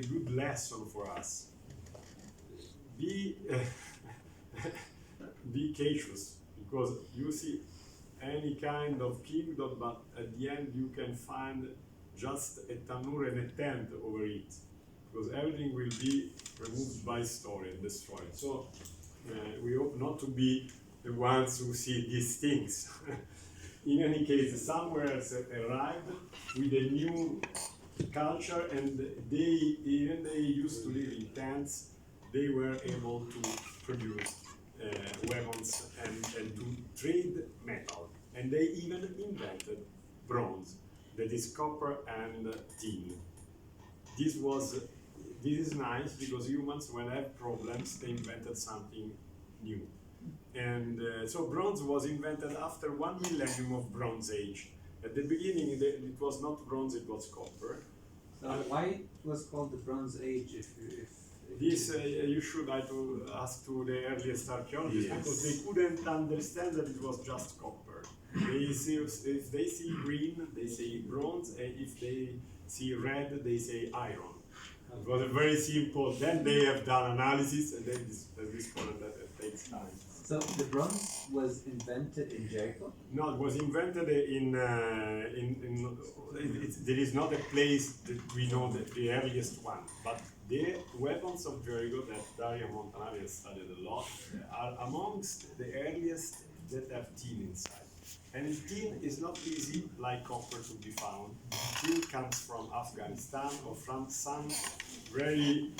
good lesson for us. Be cautious, because you see any kind of kingdom, but at the end you can find just a tanur and a tent over it, because everything will be removed by story and destroyed. So we hope not to be the ones who see these things. In any case, somewhere else arrived with a new culture, and they used to live in tents. They were able to produce weapons and to trade metal, and they even invented bronze, that is copper and tin. This is nice, because humans, when they have problems, they invented something new. And so bronze was invented after 1 millennium of Bronze Age. At the beginning, it was not bronze, it was copper. So why it was called the Bronze Age? This you should ask to the earliest archaeologists, Yes. because they couldn't understand that it was just copper. If they see green, they say bronze, and if they see red, they say iron. It was a very simple. Then they have done analysis, and then discovered that it takes time. So the bronze was invented in Jericho? No, it was invented there is not a place that we know the earliest one, but the weapons of Jericho that Dario Montanari has studied a lot are amongst the earliest that have tin inside. And tin is not easy like copper to be found. Tin comes from Afghanistan or from some very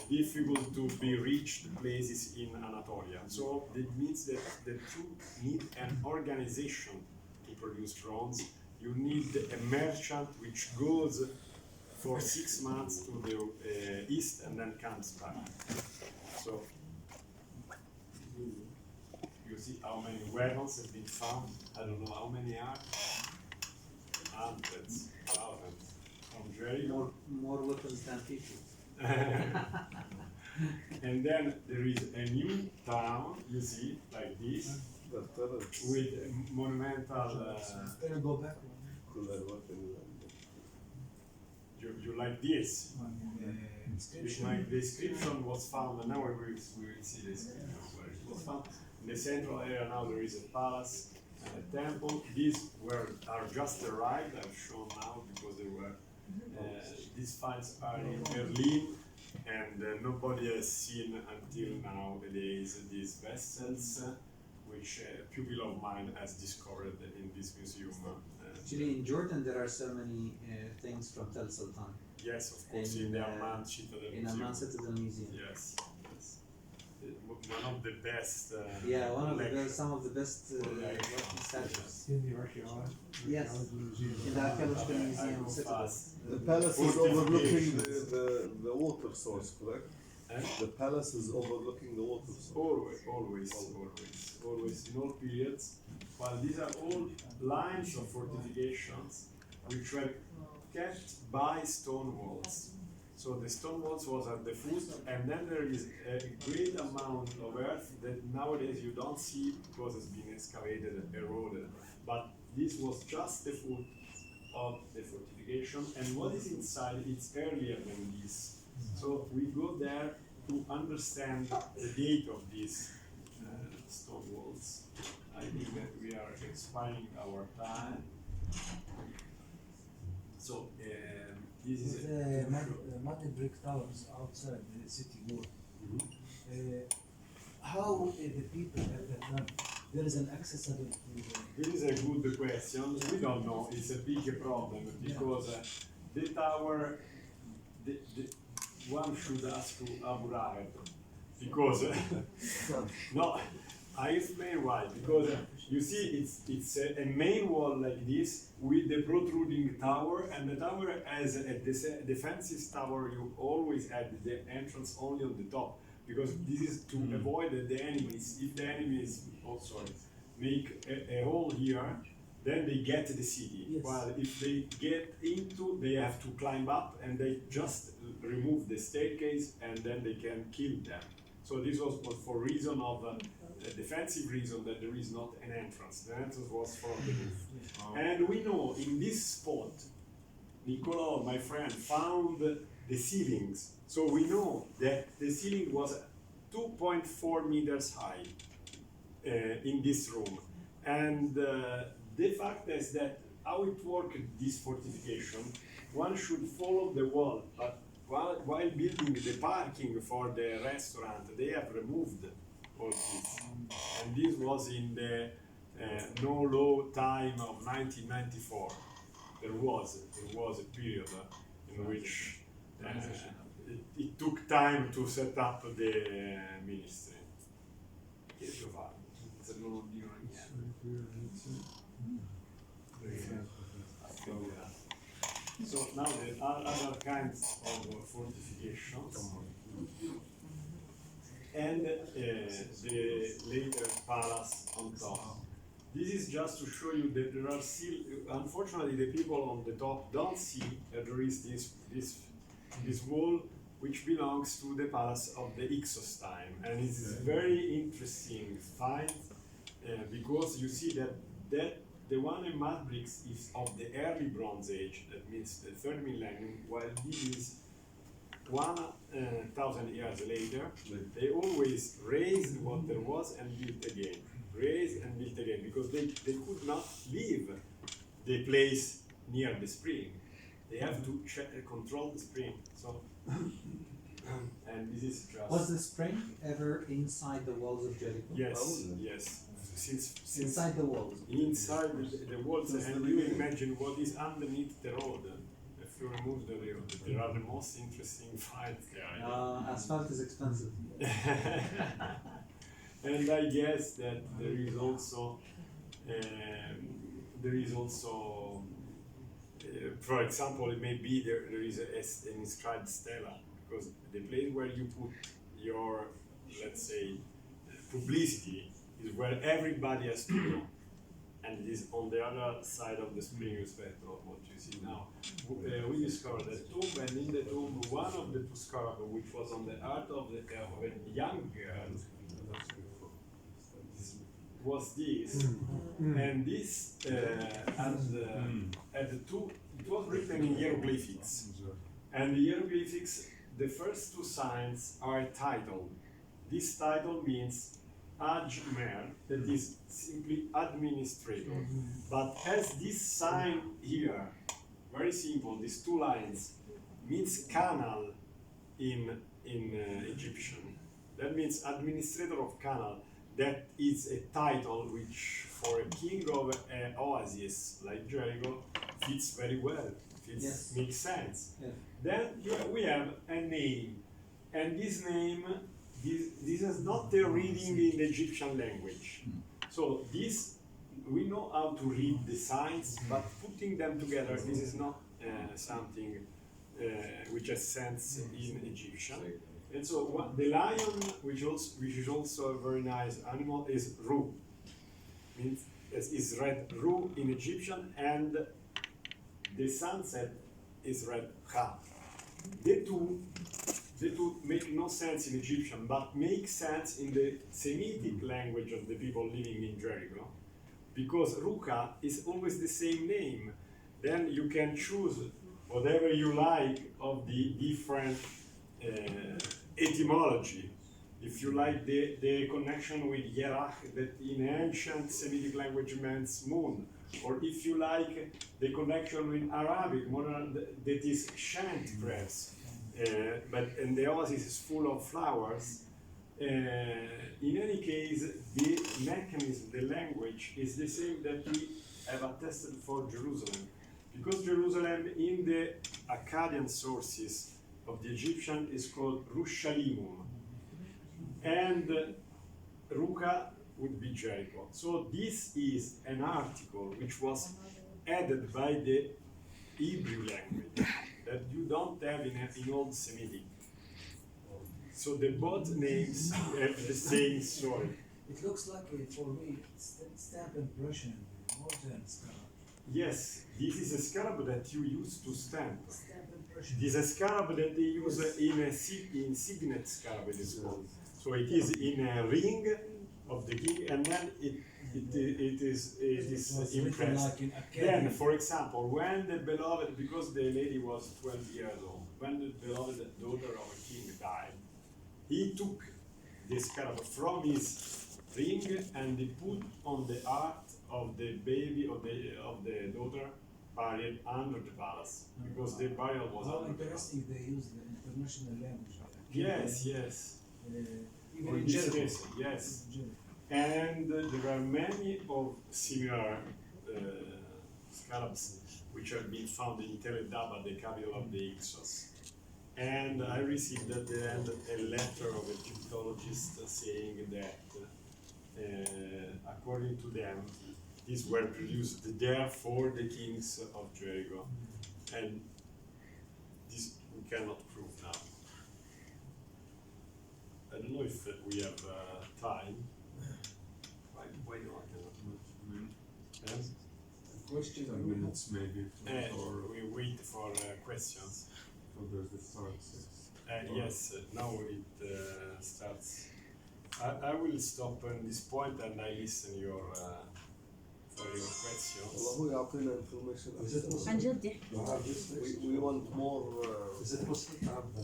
difficult to be reached places in Anatolia. So it means that you need an organization to produce bronze. You need a merchant which goes for 6 months to the east and then comes back. So you see how many weapons have been found. I don't know how many are. Hundreds, thousands from Jericho. More weapons than people. And then there is a new town, you see, like this, with monumental. Go back. You like this? My description was found, and now we will see the description where it was found. In the central area now there is a palace and a temple. These are just arrived, I've shown now, because they were. These files are in Berlin, and nobody has seen until nowadays these vessels, which a pupil of mine has discovered in this museum. Actually, in Jordan there are so many things from Es-Sultan. Yes, of course, in the Amman Citadel In Museum. Amman Citadel Museum. Yes, yes. One of the best. Some of the best statues. In the archaeology. Yes. Museum. In the Archaeological Museum of Citadel. The palace is overlooking the water source, correct? And The palace is overlooking the water source. always, in all periods. While these are all lines of fortifications which were kept by stone walls. So the stone walls was at the foot, and then there is a great amount of earth that nowadays you don't see because it's been excavated and eroded. But this was just the foot of the fortification, and what is inside, it's earlier than this. So we go there to understand the date of these stone walls. I think that we are expiring our time. So this is mud brick towers outside the city wall. How the people at that time, there is an accessible to This is a good question. We don't know. It's a big problem because the tower, the one should ask to Abu Ghraib because no, I explain why. Because you see, it's a main wall like this with the protruding tower, and the tower as a defensive tower. You always have the entrance only on the top because this is to avoid that the enemies. If the enemies, make a hole here, then they get to the city. Yes. While if they get into, they have to climb up, and they just remove the staircase, and then they can kill them. So this was for reason of a defensive reason that there is not an entrance. The entrance was from the roof. And we know in this spot, Niccolo, my friend, found the ceilings. So we know that the ceiling was 2.4 meters high in this room. And the fact is that how it worked, this fortification, one should follow the wall, but while building the parking for the restaurant, they have removed all this. And this was in the no-law time of 1994. There was a period in which it took time to set up the ministry. So now there are other kinds of fortifications, and the later palace on top. This is just to show you that there are still, unfortunately, the people on the top don't see that there is this wall which belongs to the palace of the Hyksos time, and it's very interesting find because you see that the one in mud bricks is of the early Bronze Age, that means the third millennium, while this is 1,000 years later. They always raised what there was and built again, raised and built again, because they could not leave the place near the spring. They have to control the spring. So, and this is just. Was the spring ever inside the walls of Jericho? Yes, yes. Since Inside the walls. inside the walls, and you imagine what is underneath the road. If you remove the road, there are the most interesting finds there. Asphalt is expensive. And I guess that there is also, for example, it may be there is an inscribed stela, because the place where you put your, let's say, publicity is where everybody has to go. And it is on the other side of the spring respect of what you see now. We discovered a tomb, and in the tomb, one of the two scarabs, which was on the heart of a young girl, was this. And this had the two, it was written in hieroglyphics. And the hieroglyphics, the first two signs are titled. This title means Ajmer, that is simply administrator. But as this sign here, very simple, these two lines, means canal in Egyptian. That means administrator of canal. That is a title which, for a king of an oasis like Jericho, fits very well. Makes sense. Yeah. Then here we have a name, and this name. This is not the reading in the Egyptian language. So this, we know how to read the signs, but putting them together, this is not something which has sense in Egyptian. And so the lion, which is also a very nice animal, is Ru. Means is read Ru in Egyptian, and the sunset is read Ra. the two make no sense in Egyptian, but make sense in the Semitic language of the people living in Jericho, because Ruka is always the same name. Then you can choose whatever you like of the different etymology. If you like the connection with Yerach, that in ancient Semitic language means moon, or if you like the connection with Arabic, modern, that is shant grass, and the oasis is full of flowers. In any case, the mechanism, the language is the same that we have attested for Jerusalem. Because Jerusalem in the Akkadian sources of the Egyptian is called Rushalimum, and Ruka would be Jericho. So this is an article which was added by the Hebrew language that you don't have in Old Semitic. So the both names have the same story. It looks like for me stamp impression more than scarab. Yes, this is a scarab that you use to stamp. Stamp impression. This is a scarab that they use in signet scarab, it is called. So it is in a ring of the king, and then it is Written impressed. like in Then, Akkadian. for example, when the beloved, because the lady was 12 years old, when the beloved daughter of a king died, he took the scarab from his ring and he put on the heart of the baby of the daughter buried under the palace, because the burial was How under the palace. interesting they use the international language. Yes, yes. Even For in this Jericho. reason, yes. And there are many of similar scarabs which have been found in Tel Daba, the capital of the Hyksos. And I received at the end a letter of Egyptologists saying that, according to them, these were produced there for the kings of Jericho. And this we cannot prove now. I don't know if we have time. Why not? Yes? Question 10 minutes maybe, or We wait for questions. does it start 6? Yes, now it starts. I will stop on this point and I listen for your questions. والله يعطينا information عن جد we want more Is it possible to have the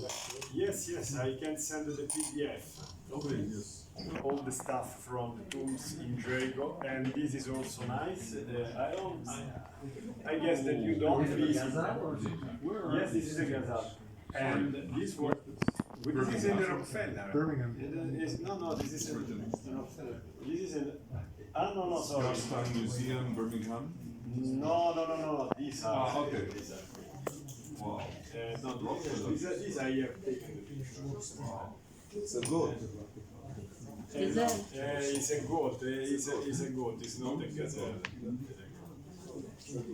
Yes, I can send the PDF. okay, yes. All the stuff from the tombs in Jericho, and this is also nice. I guess that you don't visit. Yes, this is a Gazal. And this was, this is in the Rockefeller. Birmingham. No, this is in this is in, no, sorry. Es-Sultan Museum, Birmingham. No, these are, okay. these are. Wow. No, these I have taken the pictures. It's a goat. Gazelle. It's a goat, it's a goat, it's not a gazelle.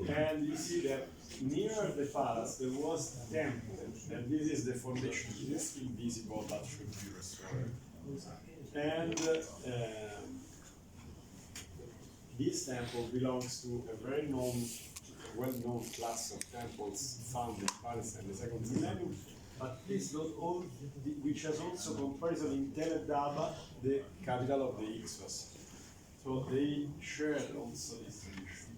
And you see that near the palace there was a temple, and this is the foundation. It is still visible but should be restored. And this temple belongs to a very well-known class of temples found in Palestine in the second millennium. But this not all, which has also comparison in Tel Daba, the capital of the Hyksos. So they shared also this tradition.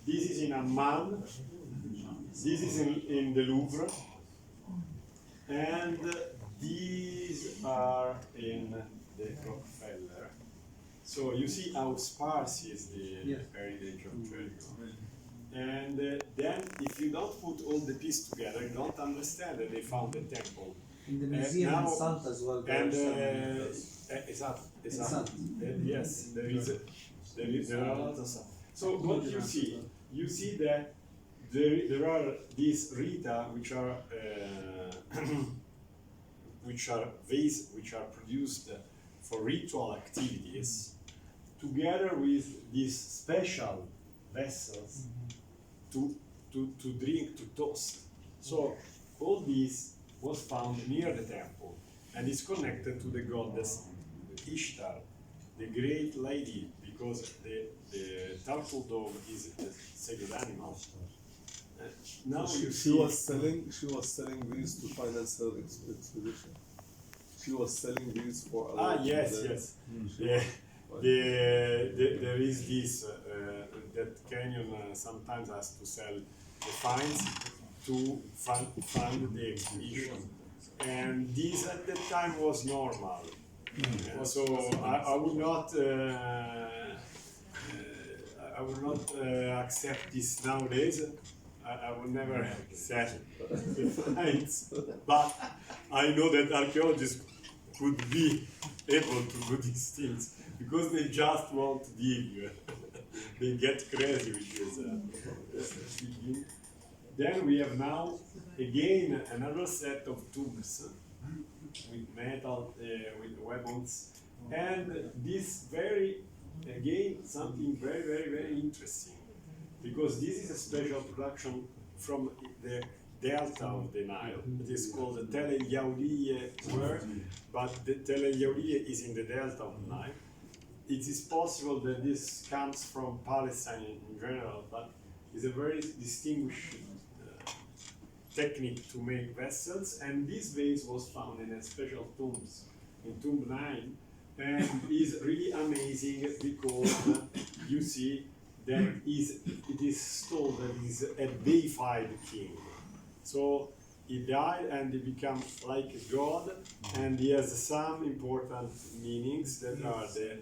This is in Amman, this is in the Louvre, and these are in the Rockefeller. So you see how sparse is the heritage of Jericho. And then, if you don't put all the pieces together, you don't understand that they found the temple. In the museum now- in Sant as well. And Exactly. yes, there are lots of stuff. So what you see that there are these Rita which are which are produced for ritual activities, together with these special vessels to drink, to toast. So all this was found near the temple and is connected to the goddess Ishtar, the great lady, because the turtle dove is a sacred animal. now So you she see. was selling these to finance her expedition. She was selling these for other Yes, people. yes. Yeah. There is this that Canyon sometimes has to sell the finds to fund the expedition, and this at that time was normal. So I would not accept this nowadays. I would never sell the finds, but I know that archaeologists could be able to do these things because they just want to dig. They get crazy with this digging. Then we have now again another set of tombs with metal, with weapons, and this again something very interesting, because this is a special production from the delta of the Nile. It is called the Tel El Yaouliye work, but the Tel El Yaouliye is in the delta of the Nile. It is possible that this comes from Palestine in general, but it's a very distinguished technique to make vessels, and this vase was found in a special tombs, in Tomb 9, and is really amazing because you see that it is told that he is a deified king. So he died and he becomes like a god, and he has some important meanings that are the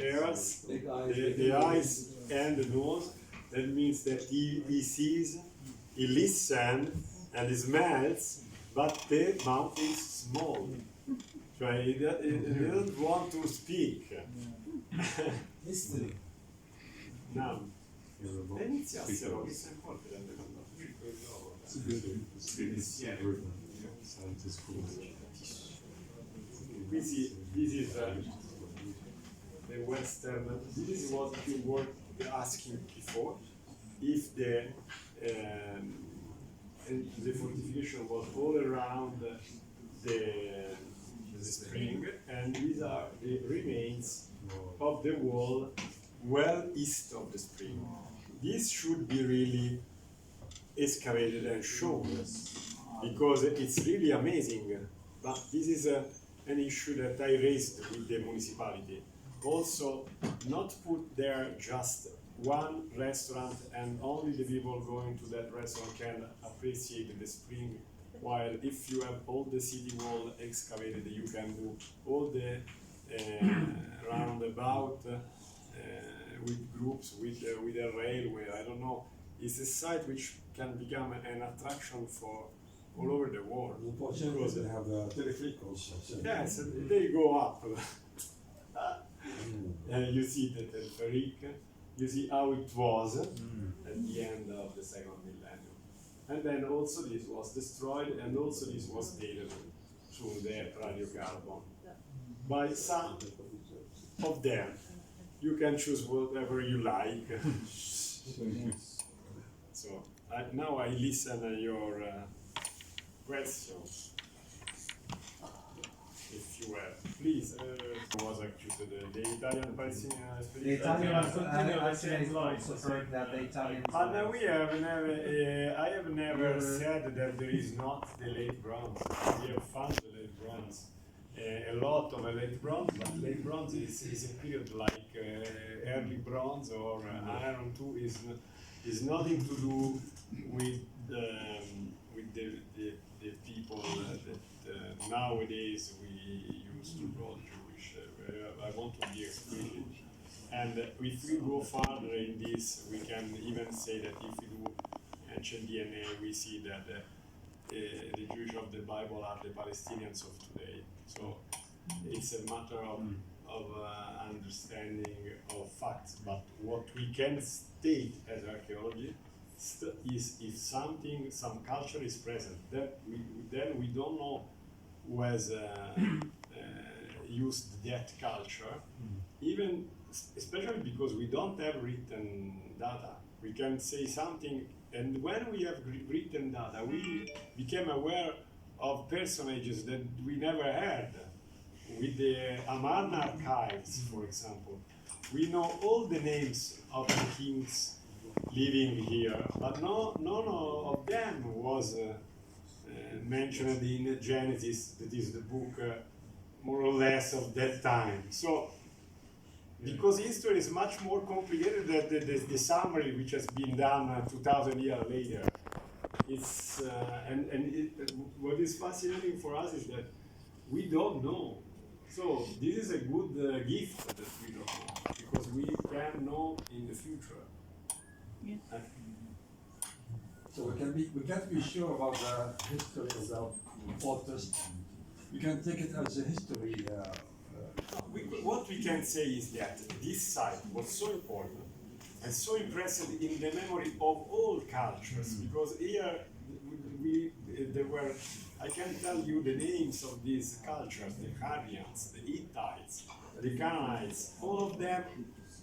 ears, the eyes, and the nose. That means that he sees, he listens, and he smells, but the mouth is small. So he doesn't want to speak. History. No. E iniziassero, chissà un po' prendere This is the Western. This is what you were asking before. If the fortification was all around the spring, and these are the remains of the wall well east of the spring. This should be really excavated and shown, because it's really amazing. But this is an issue that I raised with the municipality. Also, not put there just one restaurant and only the people going to that restaurant can appreciate the spring, while if you have all the city wall excavated, you can do all the roundabout with groups, with a railway, I don't know. It's a site which can become an attraction for all over the world. Unfortunately, they have the telefricos. Yes, they go up. You see the teleferic, you see how it was at the end of the second millennium. And then also this was destroyed, and also this was dated through the radiocarbon. By some of them, you can choose whatever you like. So now I listen to your questions, if you have. Please, was accused the Italian Palestinian The expedition. Italian also heard that the Italians. But we have never, I have never said that there is not the late bronze. We have found the late bronze. A lot of late bronze, but late bronze is a period like early bronze or iron too. Is nothing to do with the people that nowadays we use to call Jewish. I want to be explicit. And if we go further in this, we can even say that if we do ancient DNA, we see that the Jewish of the Bible are the Palestinians of today. So it's a matter of understanding of facts. But what we can state as archaeologists is if some culture is present, then we don't know who has used that culture, even especially because we don't have written data. We can say something, and when we have written data, we became aware of personages that we never had. With the Amarna archives, for example, we know all the names of the kings living here, but none of them was mentioned in Genesis, that is the book more or less of that time. So, because history is much more complicated than the summary which has been done 2,000 years later. It's what is fascinating for us is that we don't know. So this is a good gift that we don't know, because we can know in the future. Yeah. So we can't be sure about the history of the authors. We can take it as a history. What we can say is that this site was so important and so impressive in the memory of all cultures, because here there were, I can tell you the names of these cultures, the Hurrians, the Hittites, the Canaanites, all of them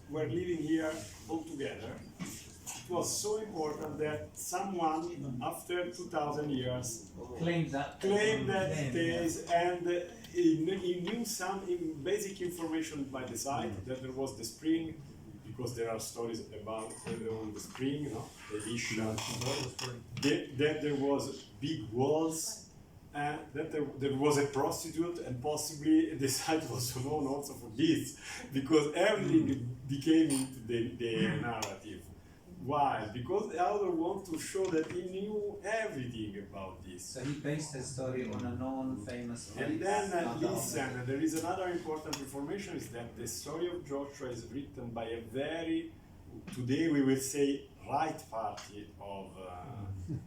were living here all together. It was so important that someone, after 2,000 years, claimed that space, and he knew some basic information by the site, that there was the spring, because there are stories about the spring, the Isha, that there was big walls, that there was a prostitute, and possibly the site was known also for this, because everything became into the narrative. Why? Because the author wanted to show that he knew everything about this. So he based his story on a known famous place. And then, listen, there is another important information, is that the story of Joshua is written by a very, today we will say, right party of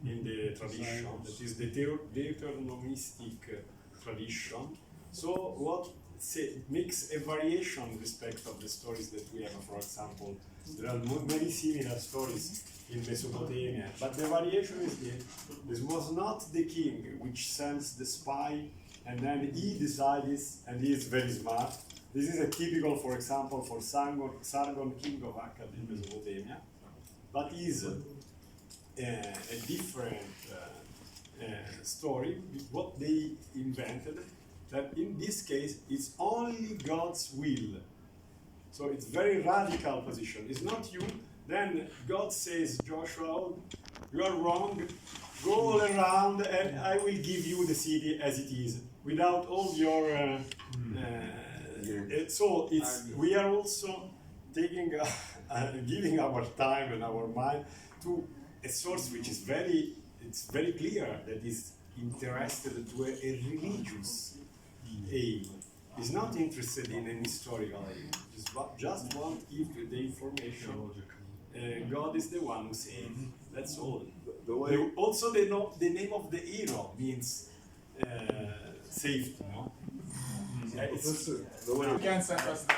in the tradition, that is the Deuteronomistic tradition. So what makes a variation in respect of the stories that we have, for example, there are many similar stories in Mesopotamia, but the variation is that this was not the king which sends the spy and then he decides, and he is very smart. This is a typical, for example, for Sargon, king of Akkad in Mesopotamia, but is a different story. What they invented, that in this case it's only God's will. So it's very radical position. It's not you. Then God says, Joshua, you are wrong. Go all around, and I will give you the city as it is, without all your. So it's we are also taking, giving our time and our mind to a source which is very clear, that is interested to a religious aim. Is not interested in an historical aim. Just want to give the information. God is the one who saves. That's all. Also, they know the name of the hero means safety. No? You can send us the.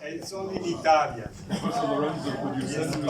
It's only in Italian. Lorenzo, could you send me